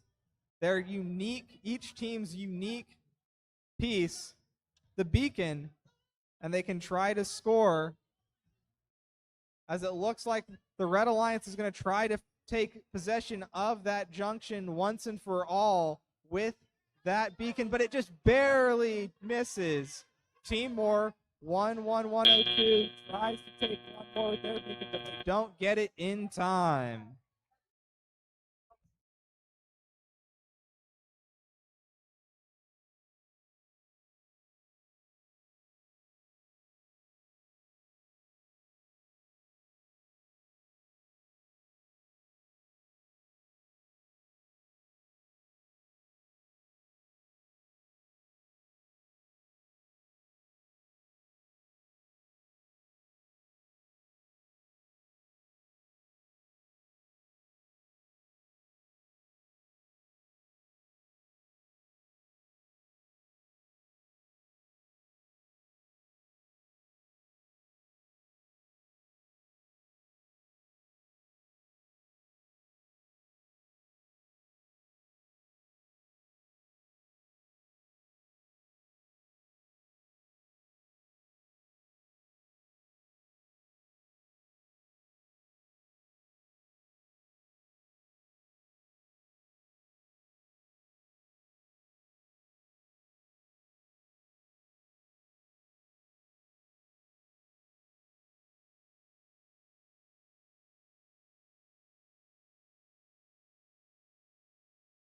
their unique, each team's unique piece, the beacon, and they can try to score. As it looks like the Red Alliance is going to try to take possession of that junction once and for all with that beacon, but it just barely misses. Team Moore 1-1-1-0-2 tries to take one more with their beacon, but they don't get it in time.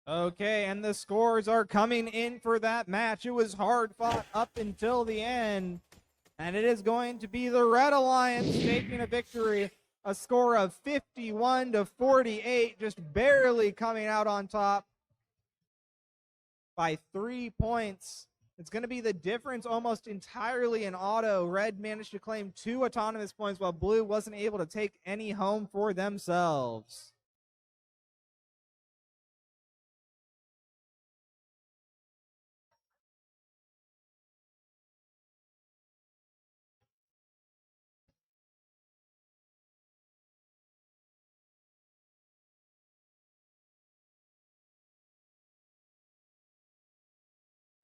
Okay, and the scores are coming in for that match. It was hard fought up until the end, and it is going to be the Red Alliance taking a victory, a score of 51-48, just barely coming out on top by 3 points. It's going to be the difference almost entirely in auto. Red managed to claim 2 autonomous points while Blue wasn't able to take any home for themselves.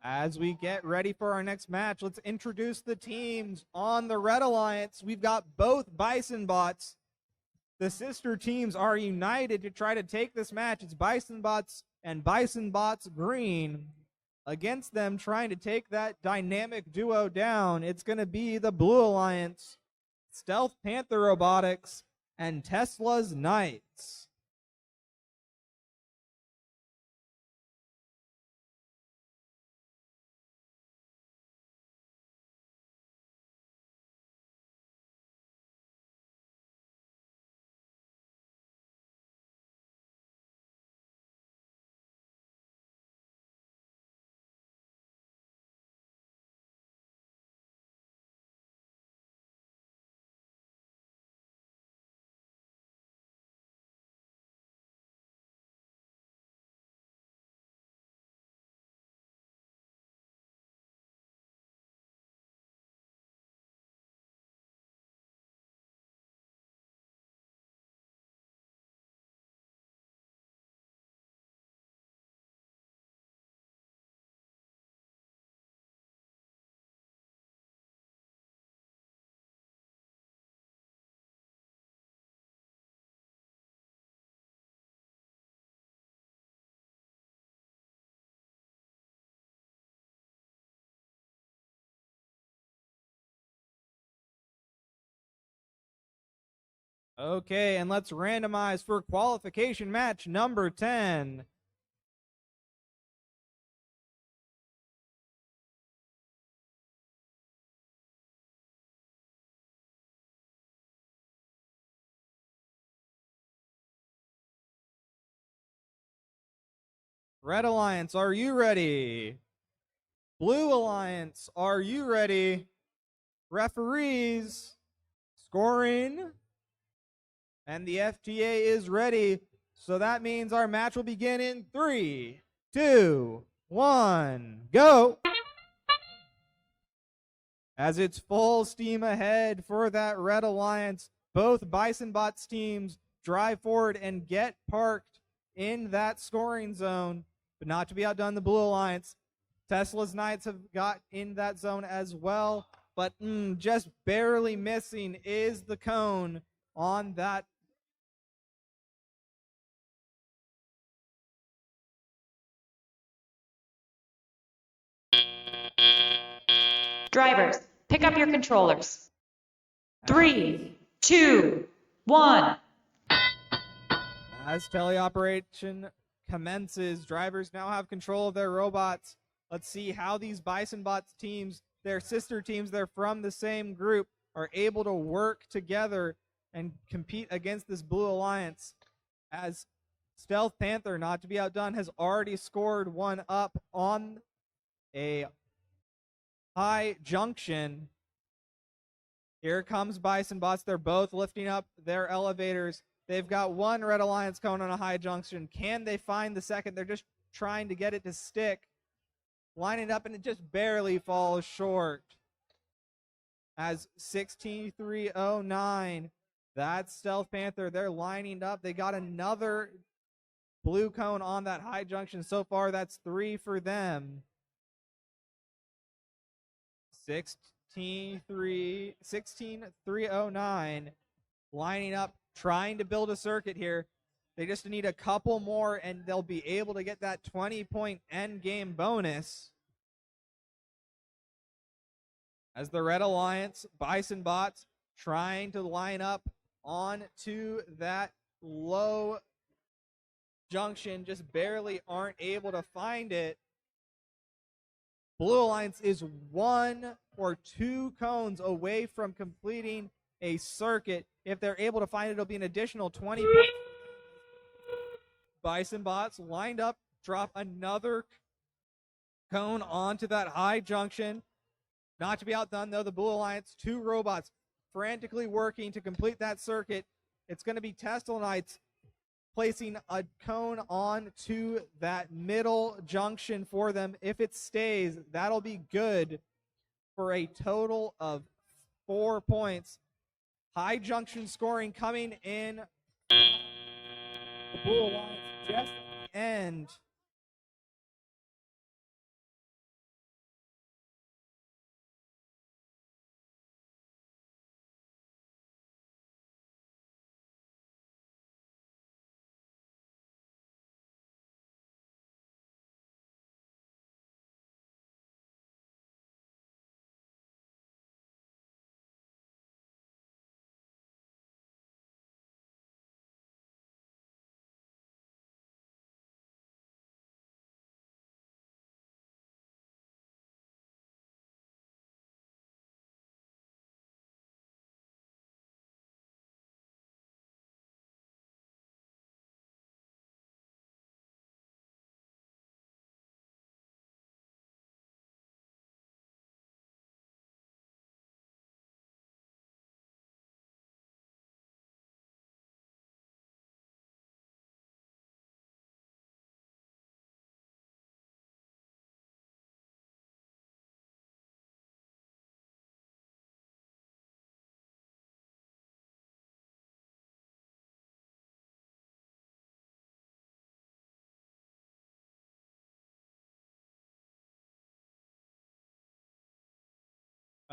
As we get ready for our next match, let's introduce the teams on the Red Alliance. We've got both Bison Bots. The sister teams are united to try to take this match. It's Bison Bots and Bison Bots Green. Against them, trying to take that dynamic duo down, it's going to be the Blue Alliance, Stealth Panther Robotics, and Tesla's Knights. Okay, and let's randomize for qualification match number 10. Red Alliance, are you ready? Blue Alliance, are you ready? Referees, scoring, and the FTA is ready. So that means our match will begin in 3, 2, 1, go! As it's full steam ahead for that Red Alliance, both Bison Bots teams drive forward and get parked in that scoring zone, but not to be outdone the Blue Alliance. Tesla's Knights have got in that zone as well, but just barely missing is the cone on that Drivers, pick up your controllers. 3, 2, 1. As teleoperation commences, drivers now have control of their robots. Let's see how these Bison Bots teams, their sister teams, they're from the same group, are able to work together and compete against this Blue Alliance. As Stealth Panther, not to be outdone, has already scored one up on a high junction. Here comes Bison Bots. They're both lifting up their elevators. They've got one Red Alliance cone on a high junction. Can they find the second? They're just trying to get it to stick. Lining up, and it just barely falls short. As 16309, that's Stealth Panther. They're lining up. They got another blue cone on that high junction. So far, that's 3 for them. 16309, lining up, trying to build a circuit here. They just need a couple more, and they'll be able to get that 20-point end game bonus. As the Red Alliance, Bison Bots, trying to line up onto that low junction, just barely aren't able to find it. Blue Alliance is 1 or 2 cones away from completing a circuit. If they're able to find it, it'll be an additional 20 points. Bison Bots lined up, drop another cone onto that high junction. Not to be outdone, though, the Blue Alliance, 2 robots frantically working to complete that circuit. It's going to be Tesla Knights placing a cone onto that middle junction for them. If it stays, that'll be good for a total of 4 points. High junction scoring coming in. The Blue Alliance just at the end.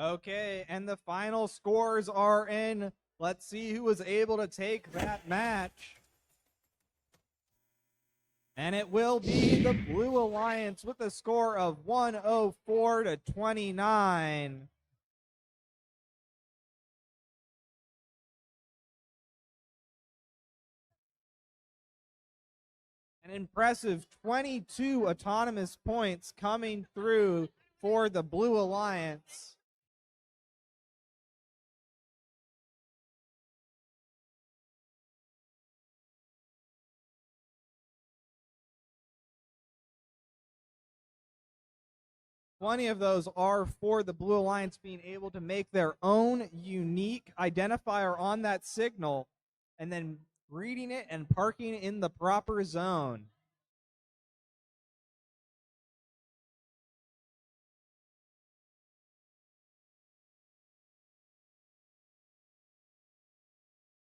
Okay, and the final scores are in. Let's see who was able to take that match. And it will be the Blue Alliance with a score of 104 to 29. An impressive 22 autonomous points coming through for the Blue Alliance. Plenty of those are for the Blue Alliance being able to make their own unique identifier on that signal and then reading it and parking in the proper zone.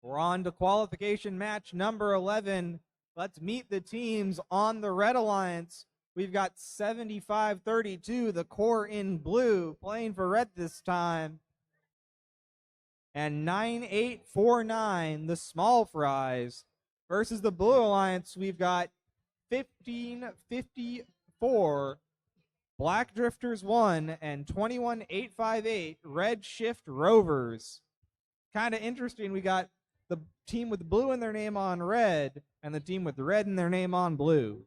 We're on to qualification match number 11. Let's meet the teams on the Red Alliance. We've got 7532, the core in blue, playing for red this time. And 9849, the small fries. Versus the Blue Alliance, we've got 1554, Black Drifters 1 and 21858 Red Shift Rovers. Kind of interesting. We got the team with blue in their name on red and the team with red in their name on blue.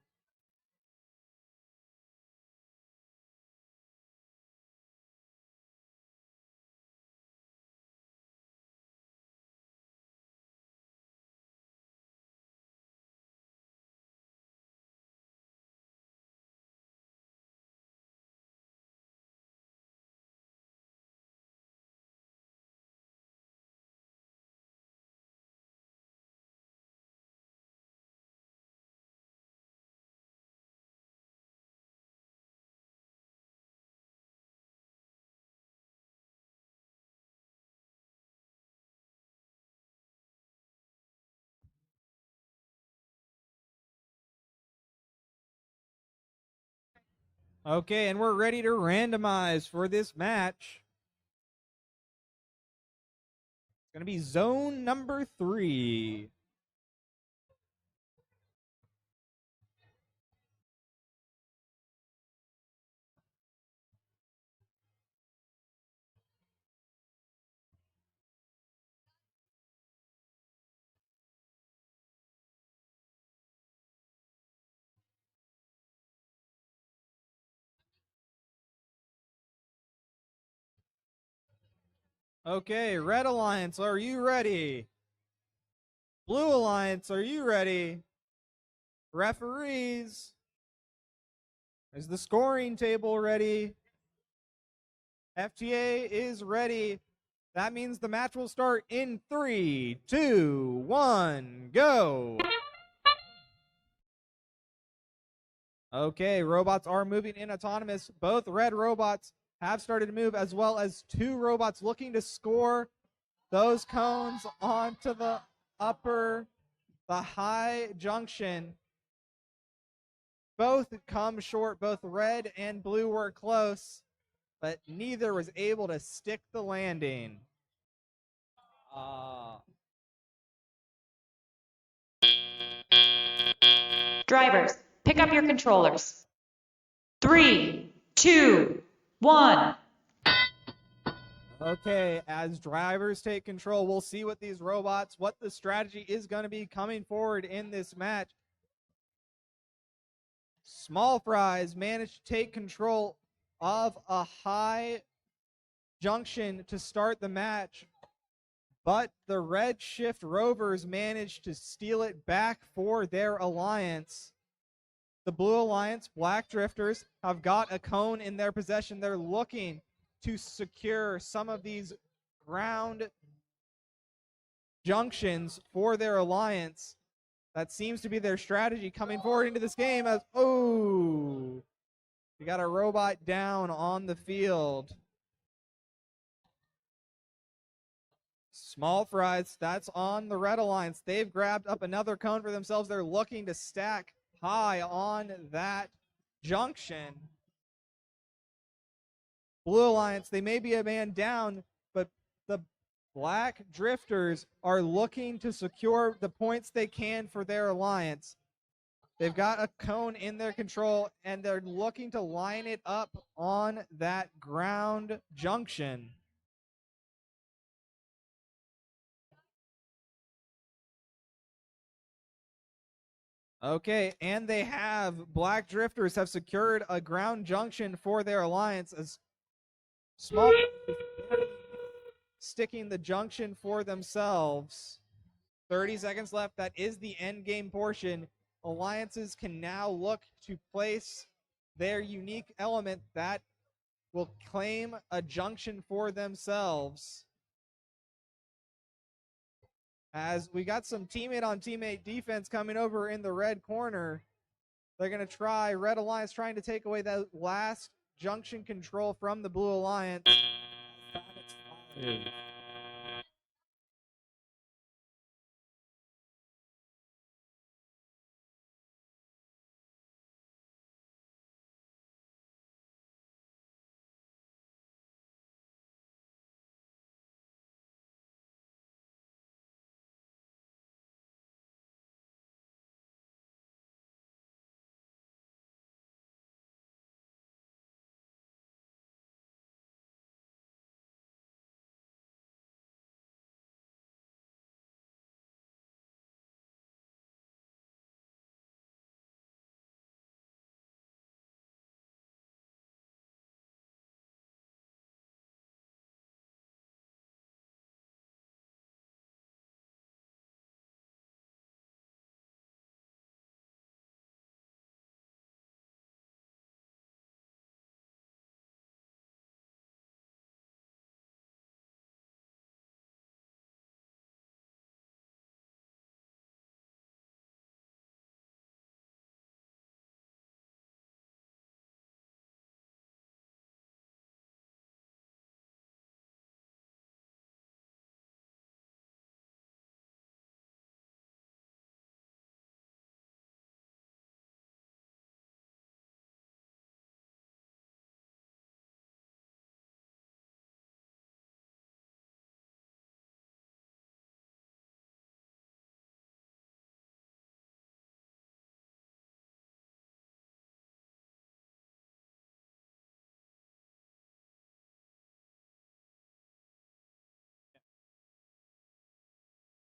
Okay, and we're ready to randomize for this match. It's going to be zone number 3. Okay, Red Alliance, are you ready? Blue Alliance, are you ready? Referees, is the scoring table ready? FTA is ready. That means the match will start in 3, 2, 1, go. Okay, robots are moving in autonomous. Both red robots have started to move, as well as 2 robots looking to score those cones onto the high junction. Both come short. Both red and blue were close, but neither was able to stick the landing. Drivers, pick up your controllers. 3, 2, 1. Okay, as drivers take control, we'll see what the strategy is going to be coming forward in this match. Small Fries managed to take control of a high junction to start the match, but the Red Shift Rovers managed to steal it back for their alliance. The Blue Alliance, Black Drifters, have got a cone in their possession. They're looking to secure some of these ground junctions for their alliance. That seems to be their strategy coming forward into this game as, we got a robot down on the field. Small Fries, that's on the Red Alliance. They've grabbed up another cone for themselves. They're looking to stack high on that junction. Blue Alliance, they may be a man down, but the Black Drifters are looking to secure the points they can for their alliance. They've got a cone in their control, and they're looking to line it up on that ground junction. Okay, and they have. Black Drifters have secured a ground junction for their alliance as Small sticking the junction for themselves. 30 seconds left. That is the end game portion. Alliances can now look to place their unique element that will claim a junction for themselves. As we got some teammate on teammate defense coming over in the red corner. They're going to try, Red Alliance trying to take away that last junction control from the Blue Alliance.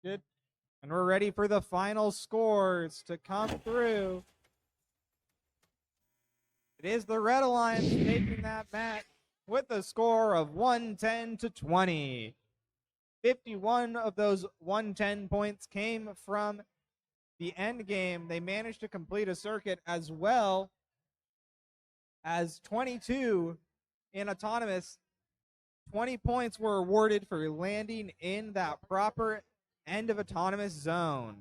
Good. And we're ready for the final scores to come through. It is the Red Alliance taking that match with a score of 110 to 20. 51 of those 110 points came from the end game. They managed to complete a circuit as well as 22 in autonomous. 20 points were awarded for landing in that proper end of autonomous zone.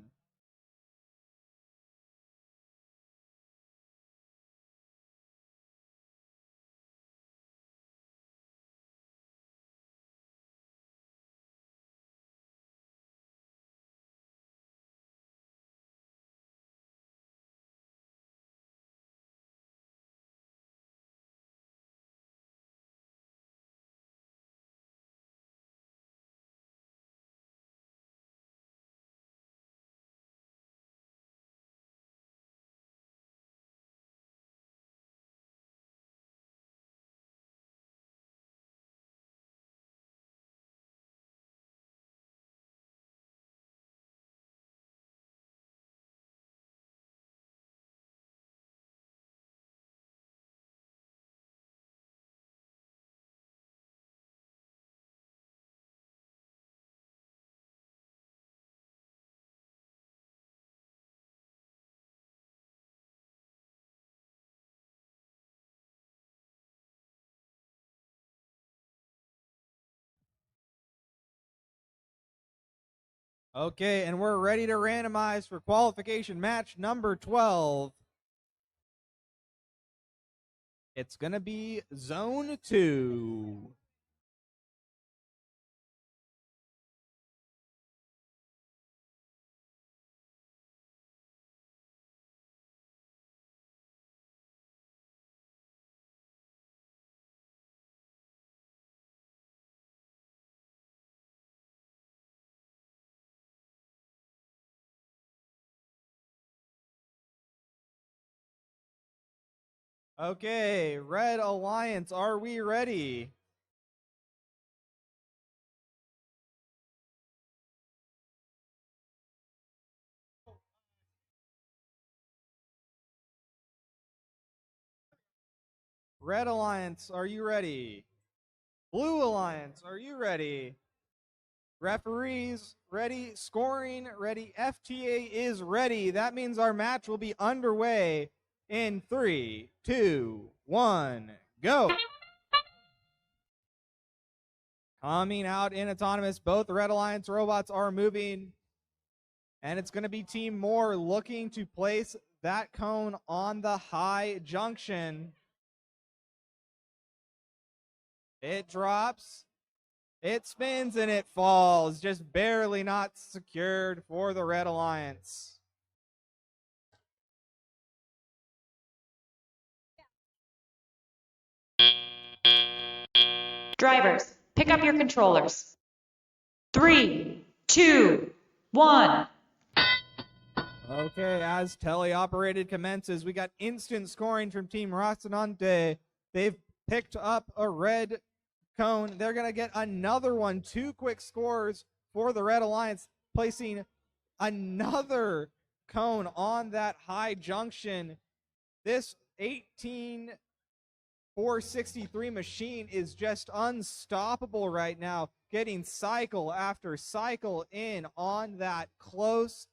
Okay, and we're ready to randomize for qualification match number 12. It's going to be Zone 2. Okay, Red Alliance, are we ready? Red Alliance, are you ready? Blue Alliance, are you ready? Referees, ready. Scoring, ready. FTA is ready. That means our match will be underway in 3, 2, 1, go. Coming out in autonomous, both Red Alliance robots are moving. And it's going to be Team Moore looking to place that cone on the high junction. It drops. It spins and it falls, just barely not secured for the Red Alliance. Drivers, pick up your controllers. 3, 2, 1. Okay, as teleoperated commences, we got instant scoring from Team Rocinante. They've picked up a red cone. They're going to get another one. 2 quick scores for the Red Alliance, placing another cone on that high junction. This 18463 machine is just unstoppable right now, getting cycle after cycle in on that close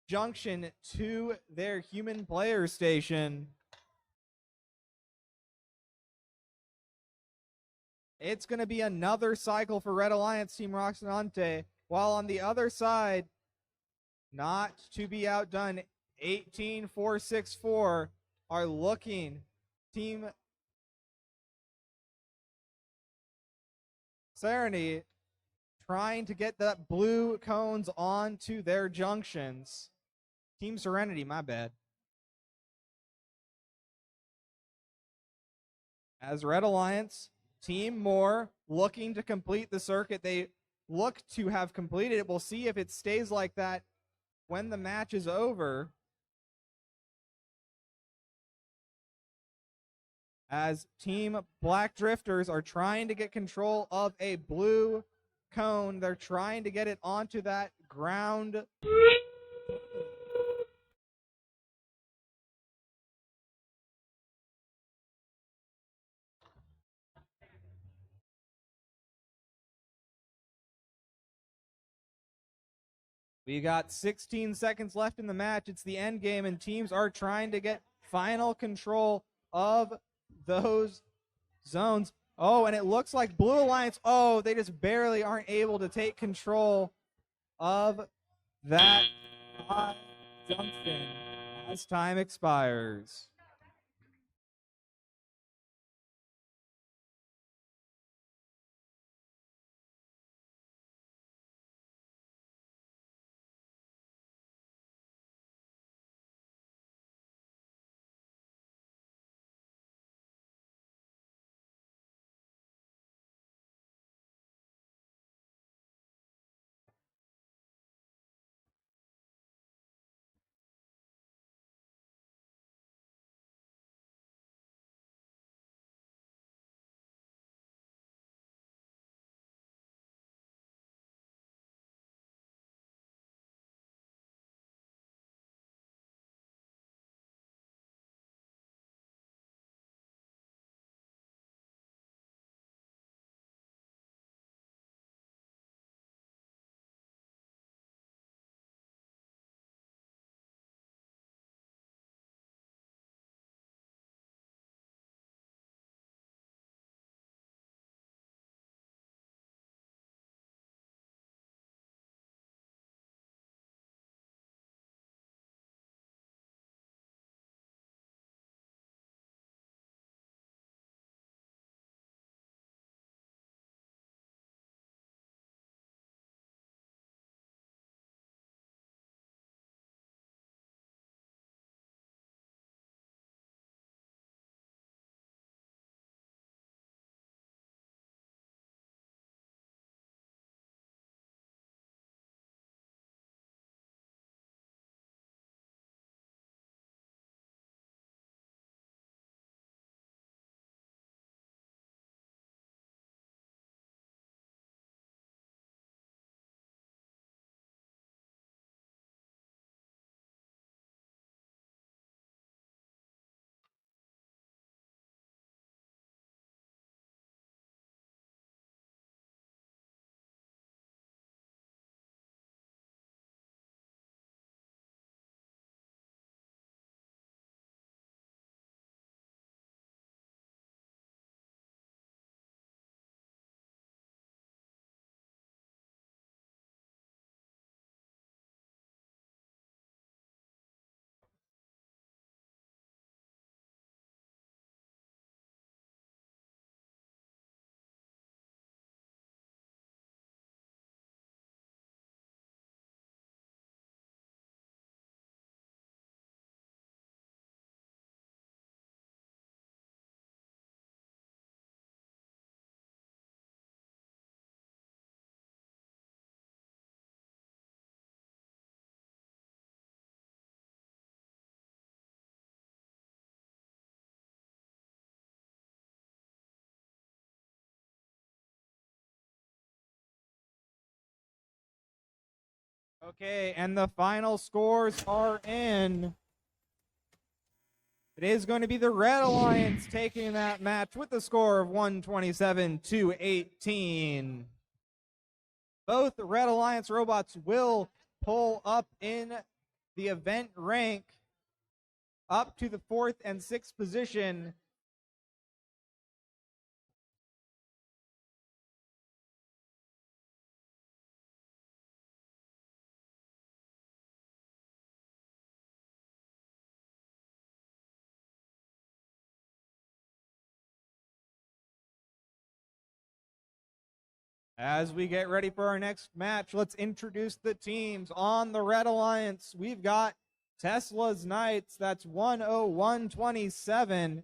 junction to their human player station. It's going to be another cycle for Red Alliance Team Rocinante, while on the other side, not to be outdone, 18464 are looking. Team Serenity trying to get that blue cones onto their junctions. Team Serenity, my bad. As Red Alliance, Team Moore looking to complete the circuit. They look to have completed it. We'll see if it stays like that when the match is over. As Team Black Drifters are trying to get control of a blue cone. They're trying to get it onto that ground. We got 16 seconds left in the match. It's the end game, and teams are trying to get final control of those zones. Oh, and it looks like Blue Alliance, they just barely aren't able to take control of that junction as time expires. Okay, and the final scores are in. It is going to be the Red Alliance taking that match with the score of 127-18. Both Red Alliance robots will pull up in the event rank up to the 4th and 6th position. As we get ready for our next match, let's introduce the teams. On the Red Alliance, we've got Tesla's Knights, that's 101-27,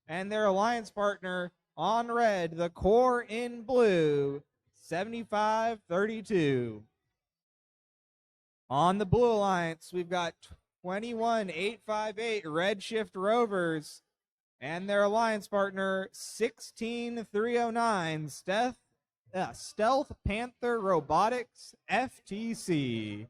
and their alliance partner on red, the Core in blue, 75-32. On the Blue Alliance, we've got 21-858 Redshift Rovers, and their alliance partner, 16-309, Steph Stealth Panther Robotics FTC.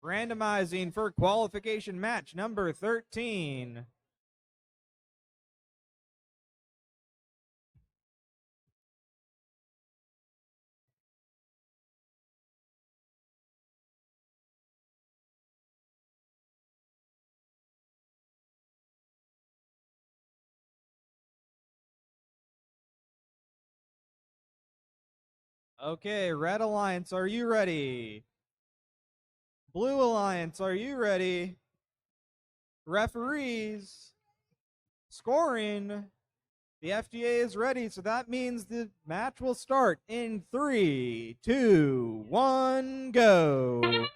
Randomizing for qualification match number 13. Okay, Red Alliance, are you ready? Blue Alliance, are you ready? Referees, scoring. The FDA is ready, so that means the match will start in 3, 2, 1, go.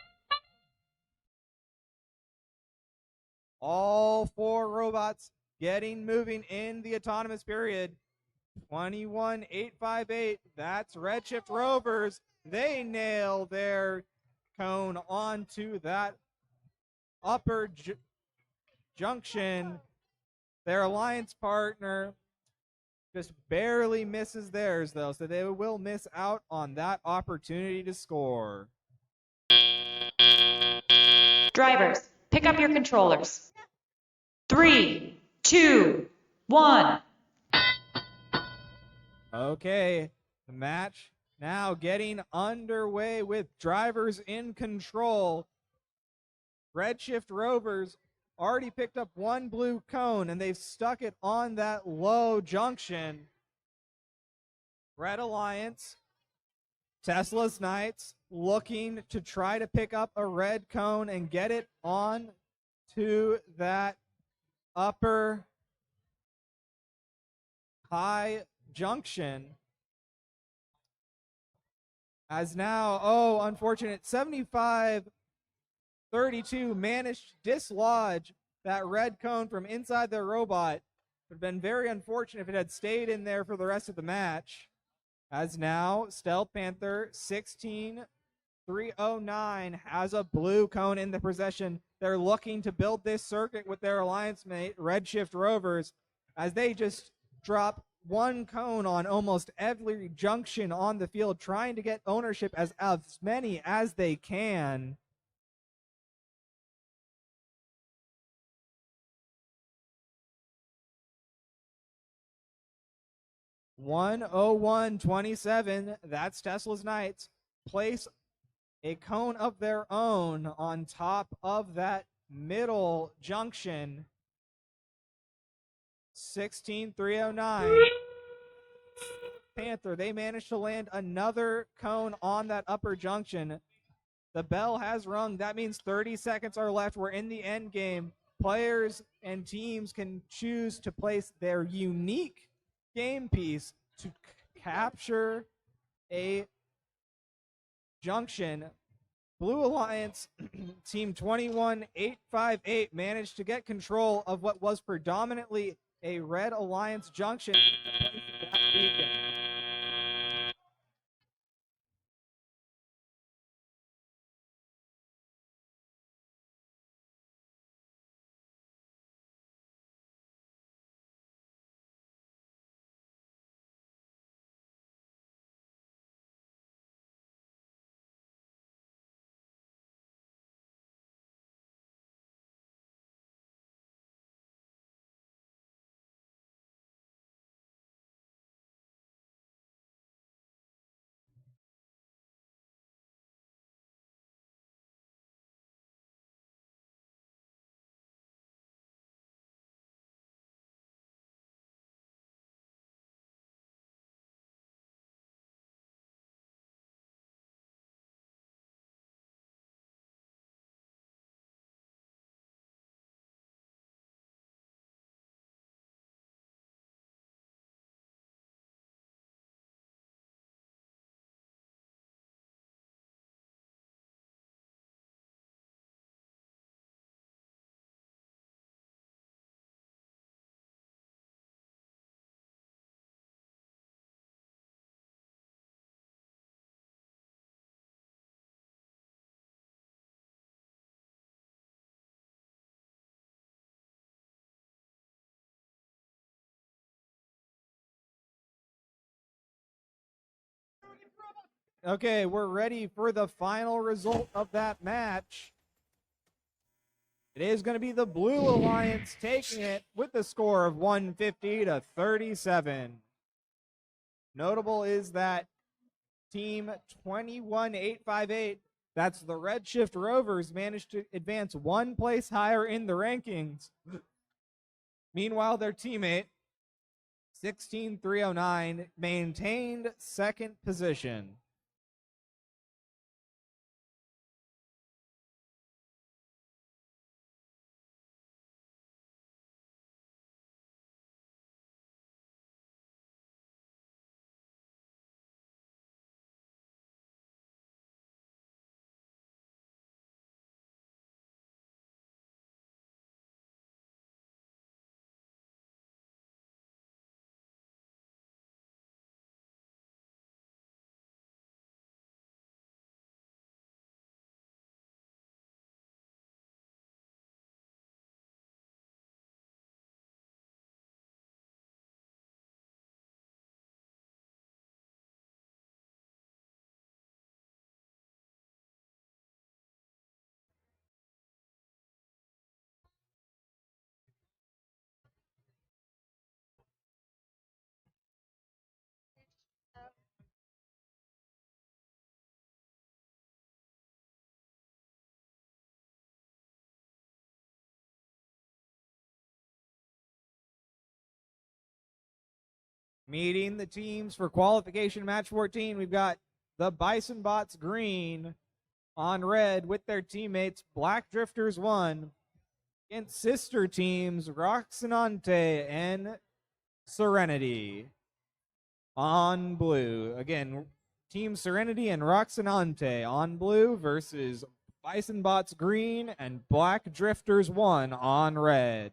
All 4 robots getting moving in the autonomous period. 21858, that's Redshift Rovers. They nail their cone onto that upper junction. Their alliance partner just barely misses theirs, though, so they will miss out on that opportunity to score. Drivers, pick up your controllers. 3, 2, 1. Okay, the match now getting underway with drivers in control. Redshift Rovers already picked up 1 blue cone, and they've stuck it on that low junction. Red Alliance, Tesla's Knights, looking to try to pick up a red cone and get it on to that upper high junction. As now, oh, unfortunate, 7532 managed to dislodge that red cone from inside their robot. It would have been very unfortunate if it had stayed in there for the rest of the match. As now, Stealth Panther 16309 has a blue cone in the possession. They're looking to build this circuit with their alliance mate, Redshift Rovers, as they just drop 1 cone on almost every junction on the field, trying to get ownership as many as they can. $101.27. That's Tesla's Knights. Place a cone of their own on top of that middle junction. 16309. Panther, they managed to land another cone on that upper junction. The bell has rung. That means 30 seconds are left. We're in the end game. Players and teams can choose to place their unique game piece to capture a junction. Blue Alliance team 21858 managed to get control of what was predominantly a Red Alliance junction that weekend. Okay, we're ready for the final result of that match. It is going to be the Blue Alliance taking it with the score of 150-37. Notable is that Team 21858, that's the Redshift Rovers, managed to advance one place higher in the rankings. Meanwhile, their teammate, 16309, maintained second position. Meeting the teams for qualification match 14, we've got the Bison Bots green on red with their teammates Black Drifters 1 against sister teams Roxanante and Serenity on blue. Again, Team Serenity and Roxanante on blue versus Bison Bots green and Black Drifters 1 on red.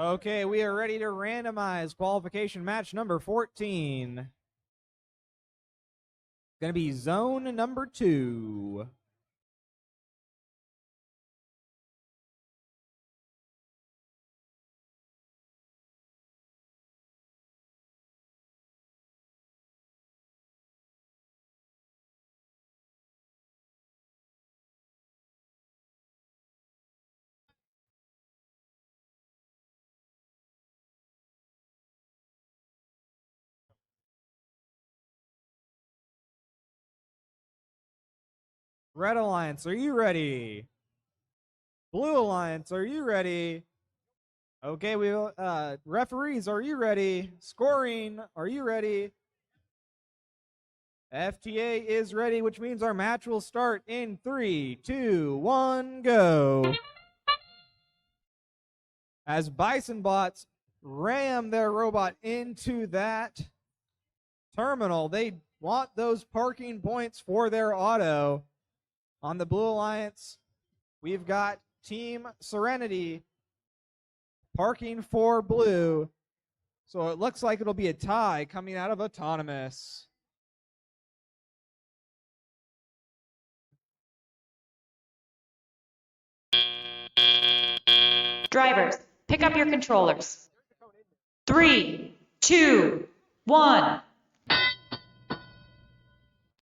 Okay, we are ready to randomize qualification match number 14. Gonna be zone number 2. Red Alliance, are you ready? Blue Alliance, are you ready? Okay, we referees, are you ready? Scoring, are you ready? FTA is ready, which means our match will start in 3, 2, 1, go. As Bison bots ram their robot into that terminal, they want those parking points for their auto. On the Blue Alliance, we've got Team Serenity parking for blue. So it looks like it'll be a tie coming out of Autonomous. Drivers, pick up your controllers. 3, 2, 1.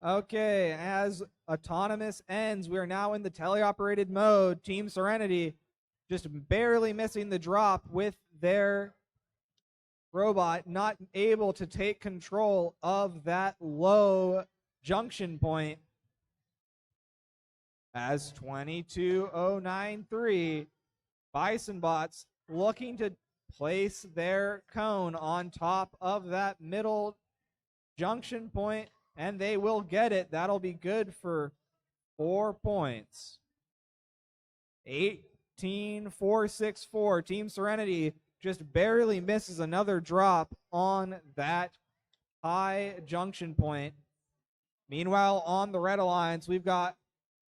Okay, as Autonomous ends, we are now in the teleoperated mode. Team Serenity just barely missing the drop with their robot, not able to take control of that low junction point. As 22093, Bison bots looking to place their cone on top of that middle junction point, and they will get it. That'll be good for 4 points. 18-464. Team Serenity just barely misses another drop on that high junction point. Meanwhile, on the Red Alliance, we've got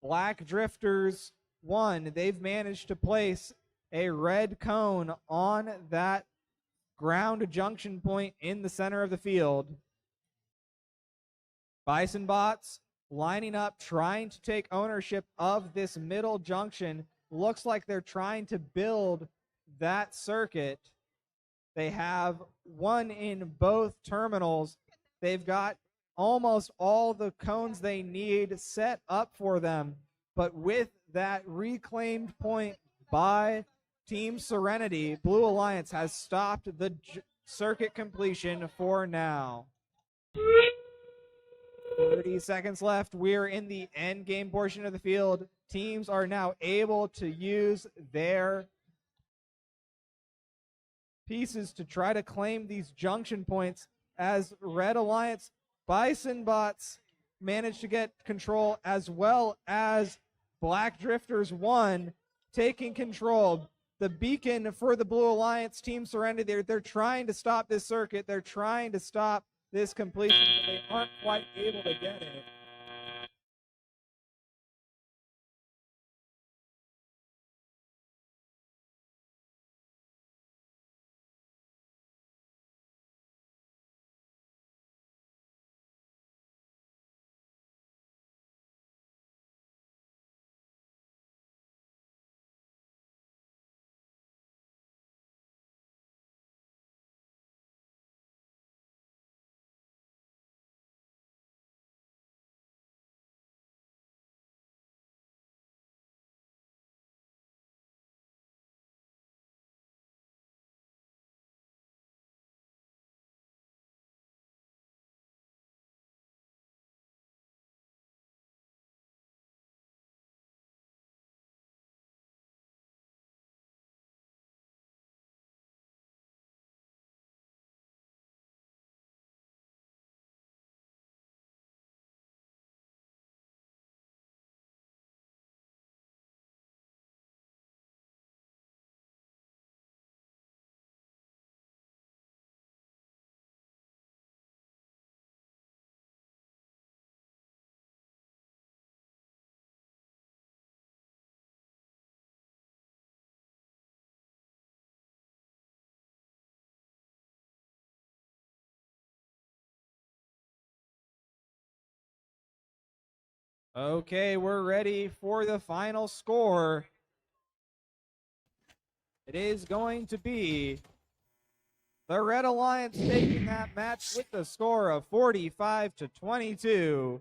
Black Drifters 1. They've managed to place a red cone on that ground junction point in the center of the field. Bison bots lining up, trying to take ownership of this middle junction. Looks like they're trying to build that circuit. They have one in both terminals. They've got almost all the cones they need set up for them. But with that reclaimed point by Team Serenity, Blue Alliance has stopped the circuit completion for now. 30 seconds left. We're in the end game portion of the field. Teams are now able to use their pieces to try to claim these junction points as Red Alliance Bison bots manage to get control, as well as Black Drifters 1 taking control. The beacon for the Blue Alliance Team Serenity, they're trying to stop this circuit. They're trying to stop this completion, but they aren't quite able to get it. Okay, we're ready for the final score. It is going to be the Red Alliance taking that match with the score of 45-22.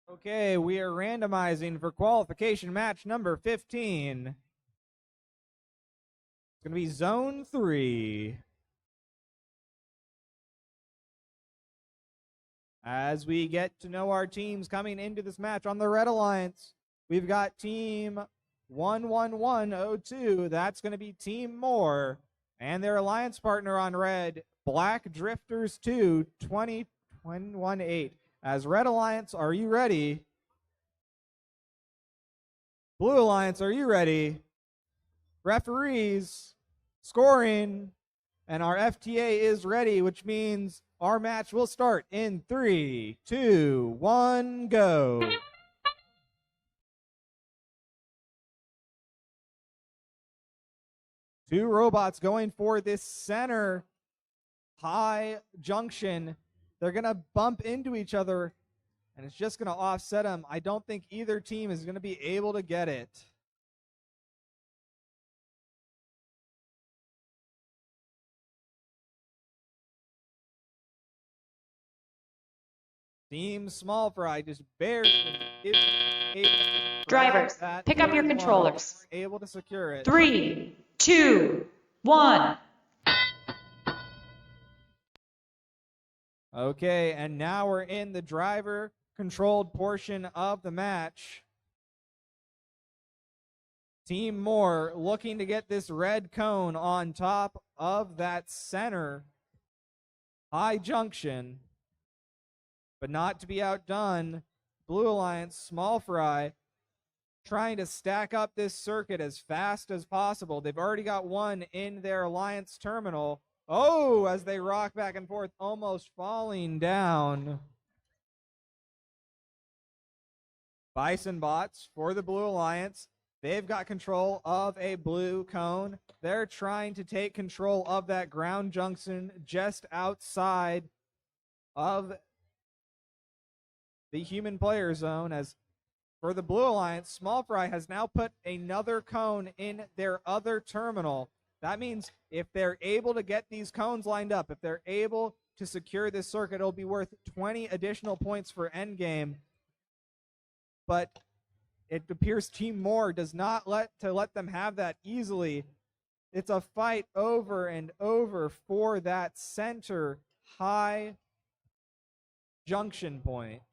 Okay, we are randomizing for qualification match number 15. It's going to be Zone 3. As we get to know our teams coming into this match on the Red Alliance, we've got Team 11102. That's going to be Team Moore. And their alliance partner on red, Black Drifters 2, 2018. As Red Alliance, are you ready? Blue Alliance, are you ready? Referees, scoring, and our FTA is ready, which means our match will start in 3, 2, 1, go. Two robots going for this center high junction. They're going to bump into each other, and it's just going to offset them. I don't think either team is going to be able to get it. Team Small Fry just barely is able to Drivers, that pick up your one. controllers. Able to secure it. 3, 2, 1. Okay, and now we're in the driver-controlled portion of the match. Team Moore looking to get this red cone on top of that center high junction, but not to be outdone. Blue Alliance, Small Fry, trying to stack up this circuit as fast as possible. They've already got one in their Alliance terminal. Oh, as they rock back and forth, almost falling down. Bison Bots for the Blue Alliance. They've got control of a blue cone. They're trying to take control of that ground junction just outside of the human player zone. As for the Blue Alliance, Small Fry has now put another cone in their other terminal. That means if they're able to get these cones lined up, if they're able to secure this circuit, it'll be worth 20 additional points for endgame. But it appears Team Moore does not let them have that easily. It's a fight over and over for that center high junction point.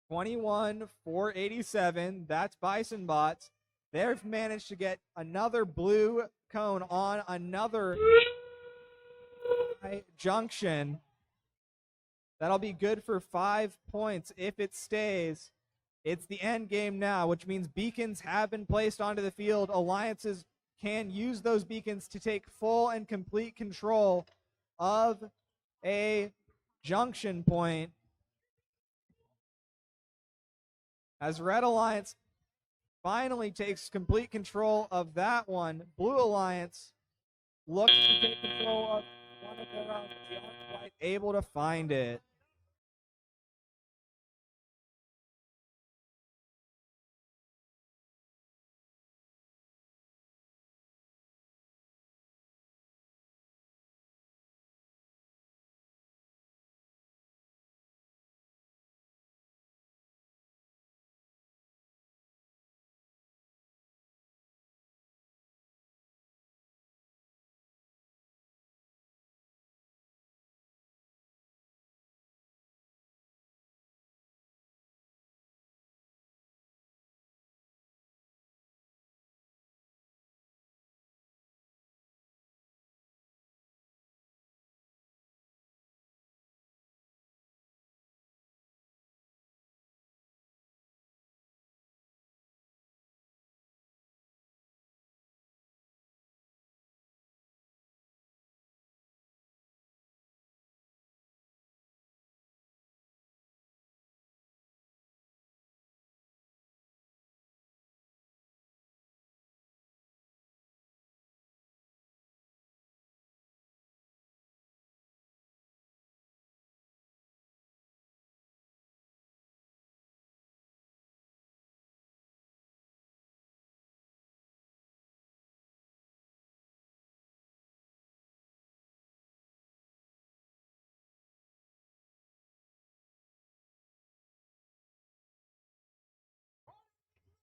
21-487. That's Bison Bots. They've managed to get another blue cone on another high junction. That'll be good for 5 points if it stays. It's the end game now, which means beacons have been placed onto the field. Alliances can use those beacons to take full and complete control of a junction point. As Red Alliance finally takes complete control of that one, Blue Alliance looks to take control of one of their own, but they aren't quite able to find it.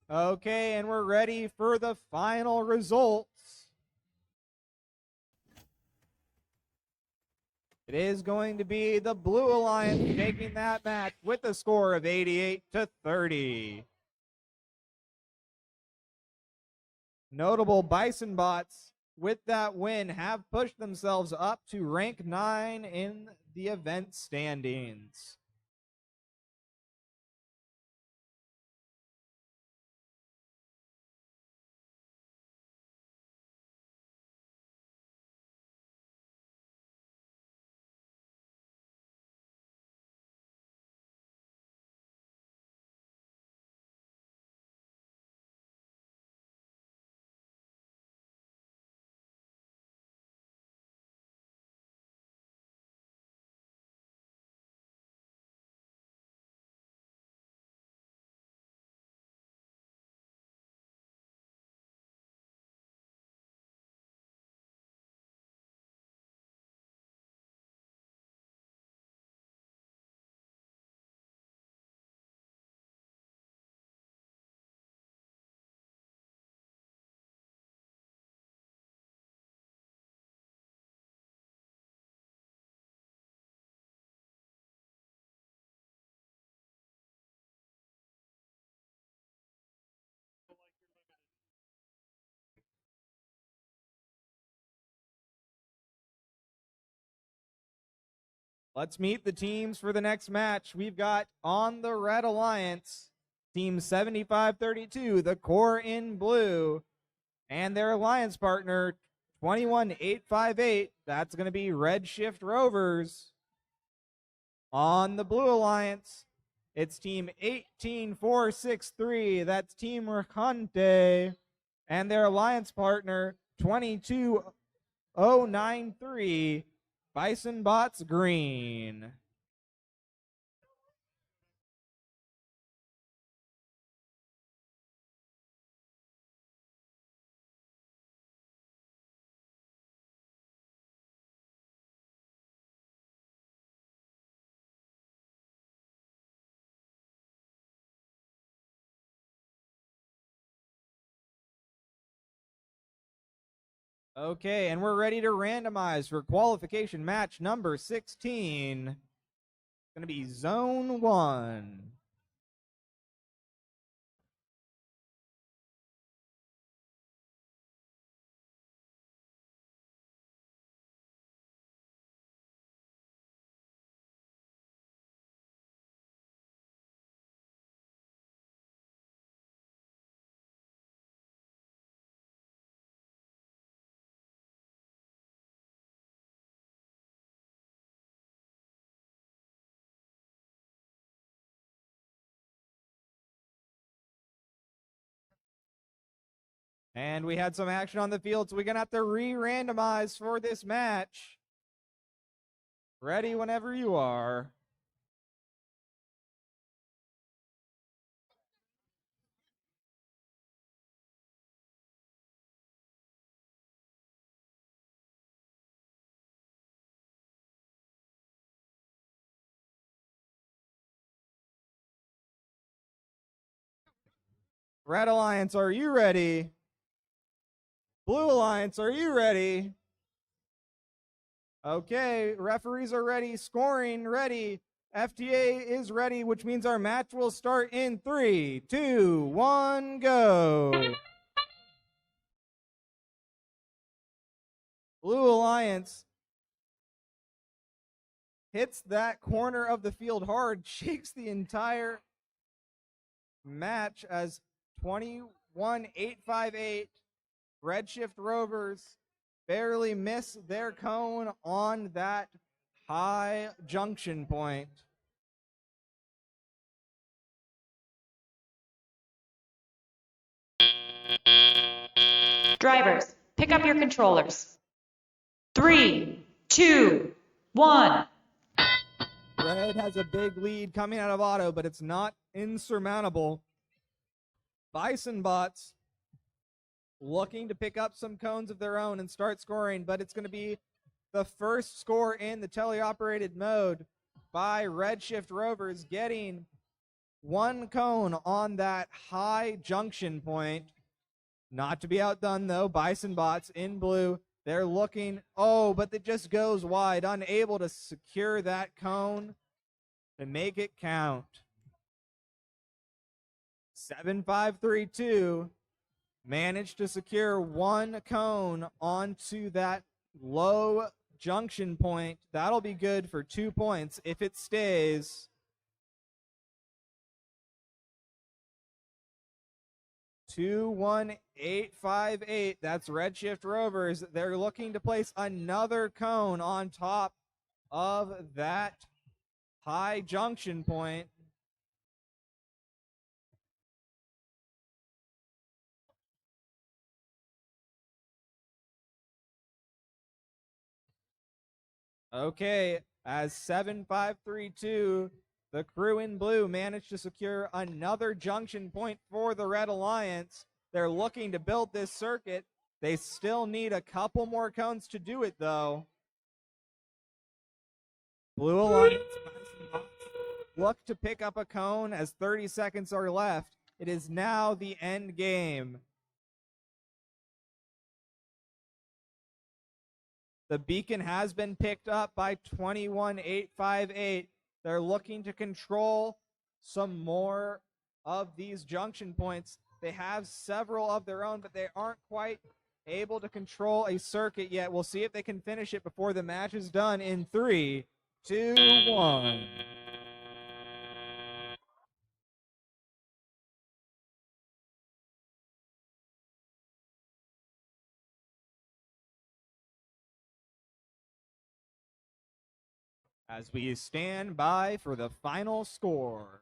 Okay, and we're ready for the final results. It is going to be the Blue Alliance taking that match with a score of 88-30. Notable Bison bots with that win have pushed themselves up to rank 9 in the event standings. Let's meet the teams for the next match. We've got on the Red Alliance, Team 7532, the core in blue, and their alliance partner, 21858. That's going to be Redshift Rovers. On the Blue Alliance, it's Team 18463. That's Team Recante, and their alliance partner, 22093. Bison Bots Green. Okay, and we're ready to randomize for qualification match number 16. It's going to be Zone 1. And we had some action on the field, so we're going to have to re-randomize for this match. Ready whenever you are. Red Alliance, are you ready? Blue Alliance, are you ready? Okay, referees are ready, scoring ready. FTA is ready, which means our match will start in 3, 2, 1, go. Blue Alliance hits that corner of the field hard, shakes the entire match as 21-858. Redshift Rovers barely miss their cone on that high junction point. Drivers, pick up your controllers. 3, 2, 1. Red has a big lead coming out of auto, but it's not insurmountable. Bison Bots looking to pick up some cones of their own and start scoring, but it's going to be the first score in the teleoperated mode by Redshift Rovers, getting one cone on that high junction point. Not to be outdone, though. Bison Bots in blue. They're looking. Oh, but it just goes wide, unable to secure that cone to make it count. 7532 managed to secure one cone onto that low junction point. That'll be good for 2 points if it stays. 21858. That's Redshift Rovers. They're looking to place another cone on top of that high junction point. Okay, as 7532, the crew in blue managed to secure another junction point for the Red Alliance. They're looking to build this circuit. They still need a couple more cones to do it, though. Blue Alliance look to pick up a cone as 30 seconds are left. It is now the end game. The beacon has been picked up by 21858. They're looking to control some more of these junction points. They have several of their own, but they aren't quite able to control a circuit yet. We'll see if they can finish it before the match is done in 3, 2, 1. As we stand by for the final score.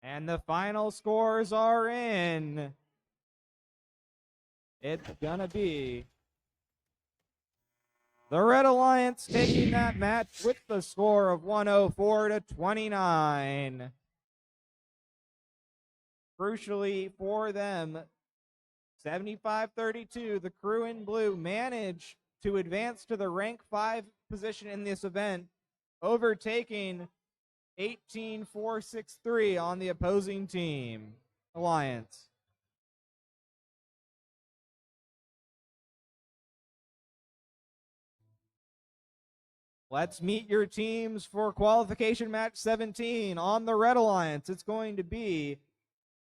And the final scores are in. It's gonna be the Red Alliance taking that match with the score of 104-29. Crucially for them, 7532, the crew in blue managed to advance to the rank 5 position in this event, overtaking 18463 on the opposing team. Alliance. Let's meet your teams for qualification match 17. On the Red Alliance, it's going to be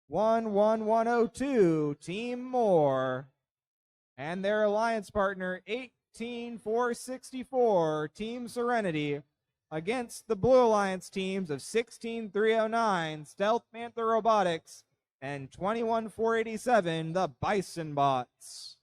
11102, Team Moore, and their alliance partner 18464, Team Serenity, against the Blue Alliance teams of 16309, Stealth Panther Robotics, and 21487, the Bison Bots.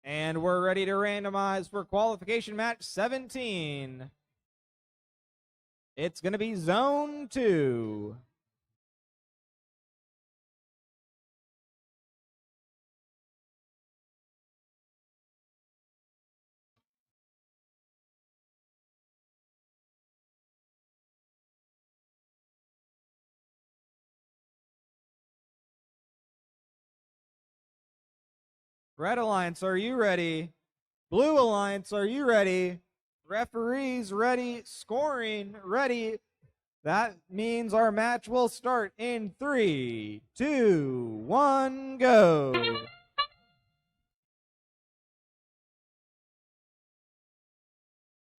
And we're ready to randomize for qualification match 17. It's going to be Zone 2. Red Alliance, are you ready? Blue Alliance, are you ready? Referees ready, scoring ready. That means our match will start in 3, 2, 1, go.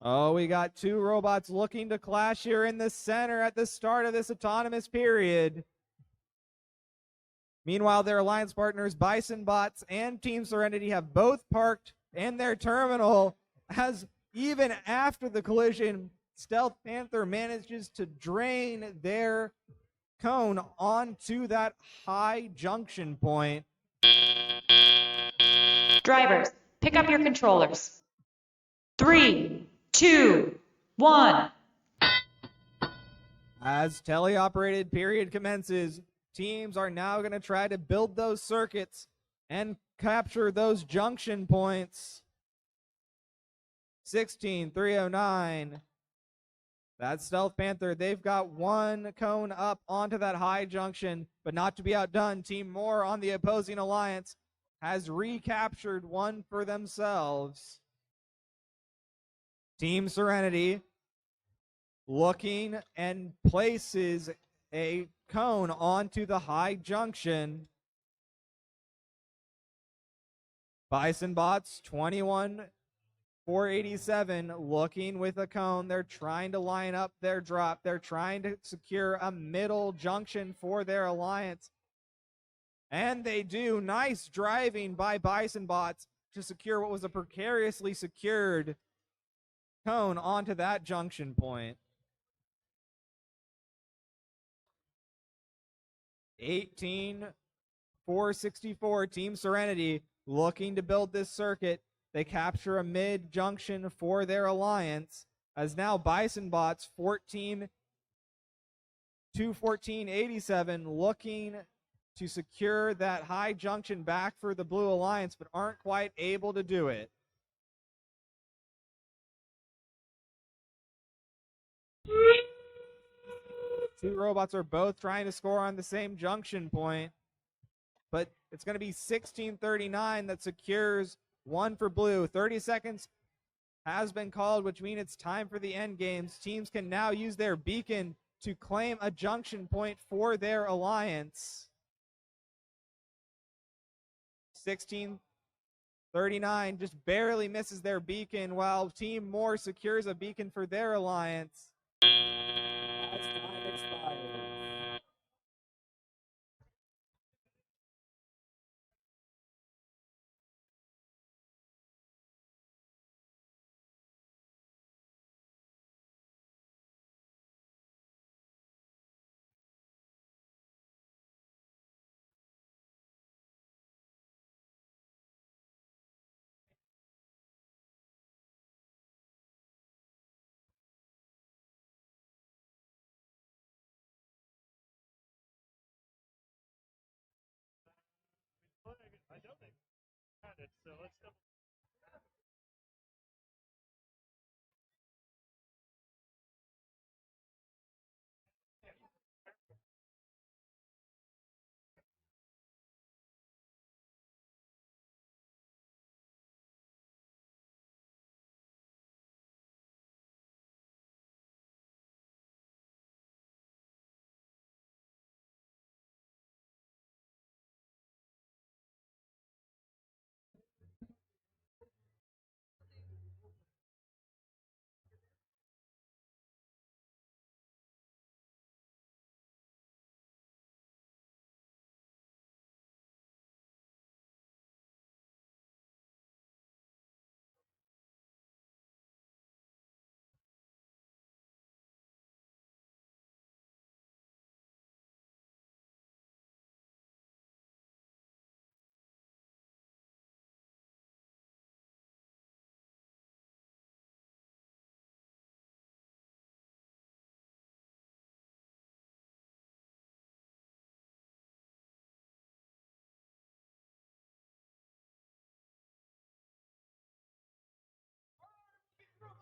Oh, we got two robots looking to clash here in the center at the start of this autonomous period. Meanwhile, their alliance partners, Bison Bots and Team Serenity, have both parked in their terminal, as even after the collision, Stealth Panther manages to drain their cone onto that high junction point. Drivers, pick up your controllers. 3, 2, 1. As teleoperated period commences, teams are now going to try to build those circuits and capture those junction points. 16309. That's Stealth Panther. They've got one cone up onto that high junction, but not to be outdone. Team Moore on the opposing alliance has recaptured one for themselves. Team Serenity looking and places a cone onto the high junction. Bison Bots 21487 looking with a cone. They're trying to line up their drop. They're trying to secure a middle junction for their alliance. And they do. Nice driving by Bison Bots to secure what was a precariously secured cone onto that junction point. 18464, Team Serenity looking to build this circuit. They capture a mid junction for their alliance, as now Bison Bots 21487 looking to secure that high junction back for the Blue Alliance, but aren't quite able to do it. Two robots are both trying to score on the same junction point, but it's going to be 1639 that secures one for Blue. 30 seconds has been called, which means it's time for the end games. Teams can now use their beacon to claim a junction point for their alliance. 1639 just barely misses their beacon, while Team Moore secures a beacon for their alliance. As time expires.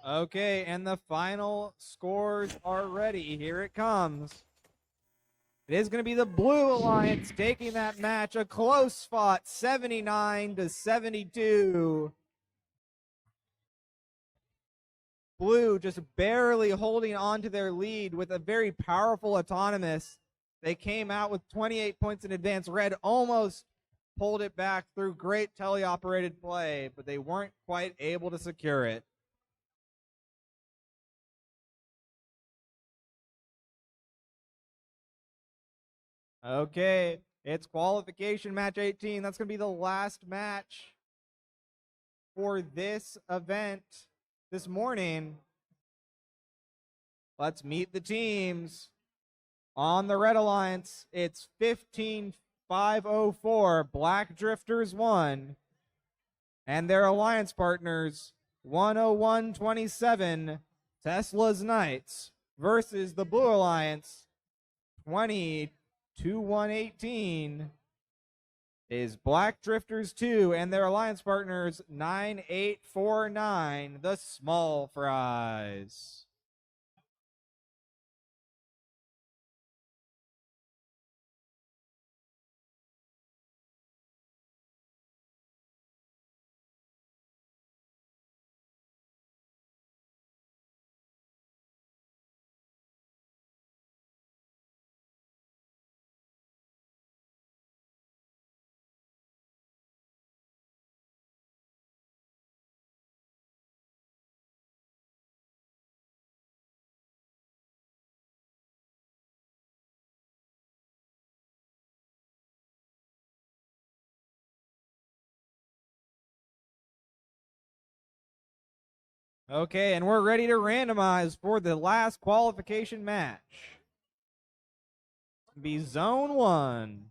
Okay, and the final scores are ready. Here it comes. It is going to be the Blue Alliance taking that match. A close fought 79-72. Blue just barely holding on to their lead with a very powerful autonomous. They came out with 28 points in advance. Red almost pulled it back through great teleoperated play, but they weren't quite able to secure it. Okay, it's qualification match 18. That's going to be the last match for this event this morning. Let's meet the teams. On the Red Alliance, it's 15-504, Black Drifters 1, and their alliance partners, 101-27, Tesla's Knights, versus the Blue Alliance, 20-118, is Black Drifters 2, and their alliance partners, 9849, the Small Fries. Okay, and we're ready to randomize for the last qualification match. Be Zone 1.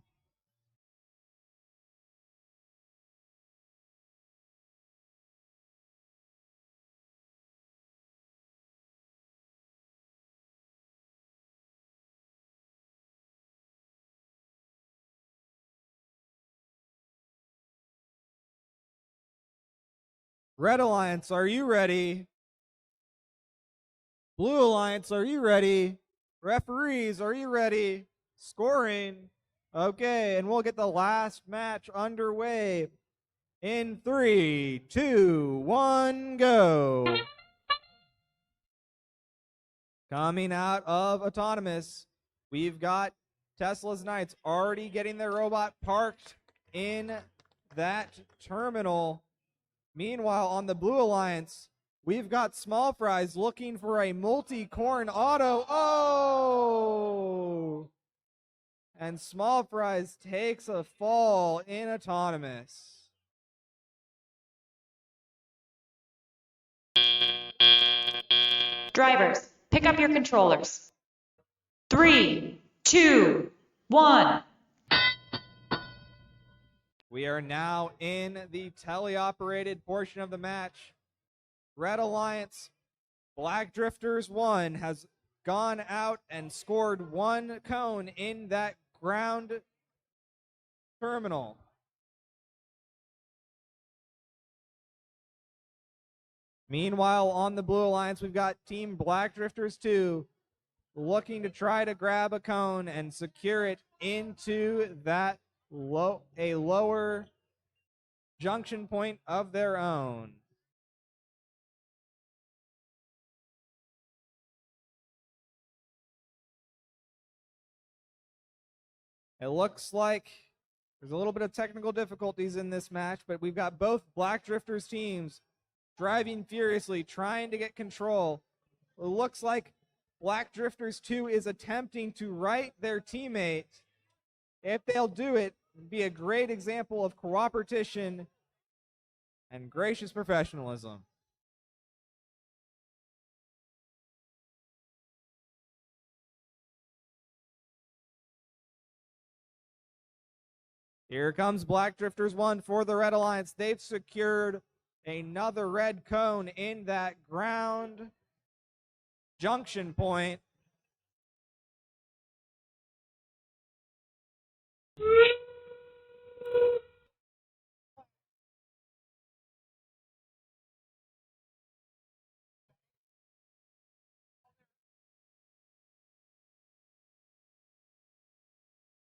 Red Alliance, are you ready? Blue Alliance, are you ready? Referees, are you ready? Scoring. Okay, and we'll get the last match underway in 3, 2, 1, go. Coming out of Autonomous, we've got Tesla's Knights already getting their robot parked in that terminal. Meanwhile, on the Blue Alliance, we've got Small Fries looking for a multi-corn auto. Oh! And Small Fries takes a fall in Autonomous. Drivers, pick up your controllers. 3, 2, 1. We are now in the teleoperated portion of the match. Red Alliance, Black Drifters 1 has gone out and scored one cone in that ground terminal. Meanwhile, on the Blue Alliance, we've got Team Black Drifters 2 looking to try to grab a cone and secure it into that lower junction point of their own. It looks like there's a little bit of technical difficulties in this match, but we've got both Black Drifters teams driving furiously, trying to get control. It looks like Black Drifters 2 is attempting to right their teammate. If they'll do it, it'd be a great example of cooperation and gracious professionalism. Here comes Black Drifters 1 for the Red Alliance. They've secured another red cone in that ground junction point.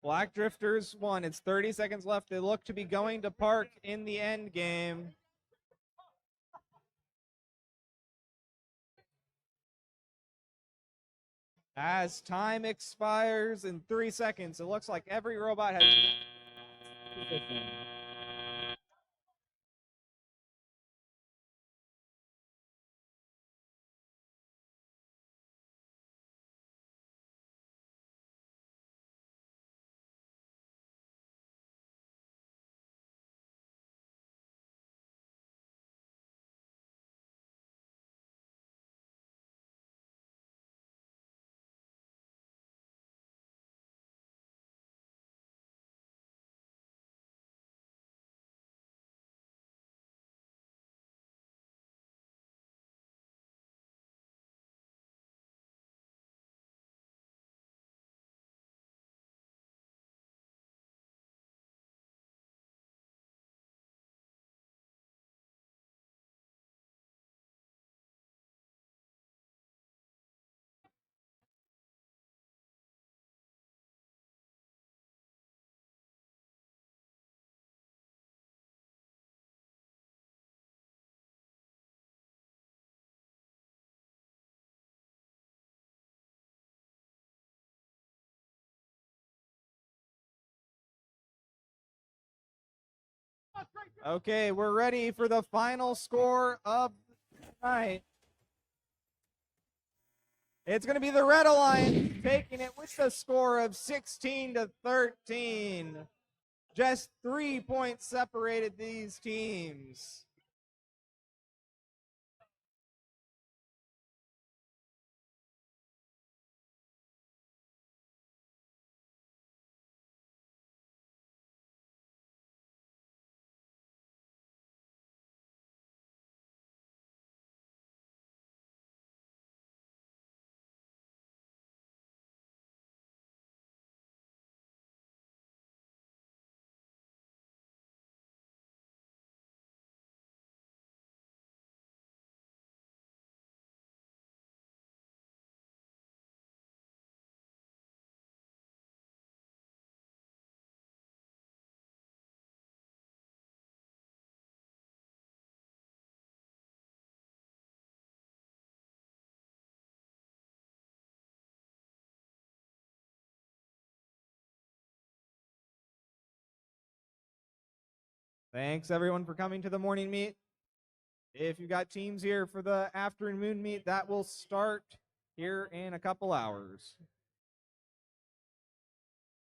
Black Drifters 1, it's 30 seconds left. They look to be going to park in the end game. As time expires in 3 seconds, it looks like every robot has position. Okay, we're ready for the final score of the night. It's going to be the Red Alliance taking it with a score of 16-13. Just 3 points separated these teams. Thanks everyone for coming to the morning meet. If you've got teams here for the afternoon meet, that will start here in a couple hours.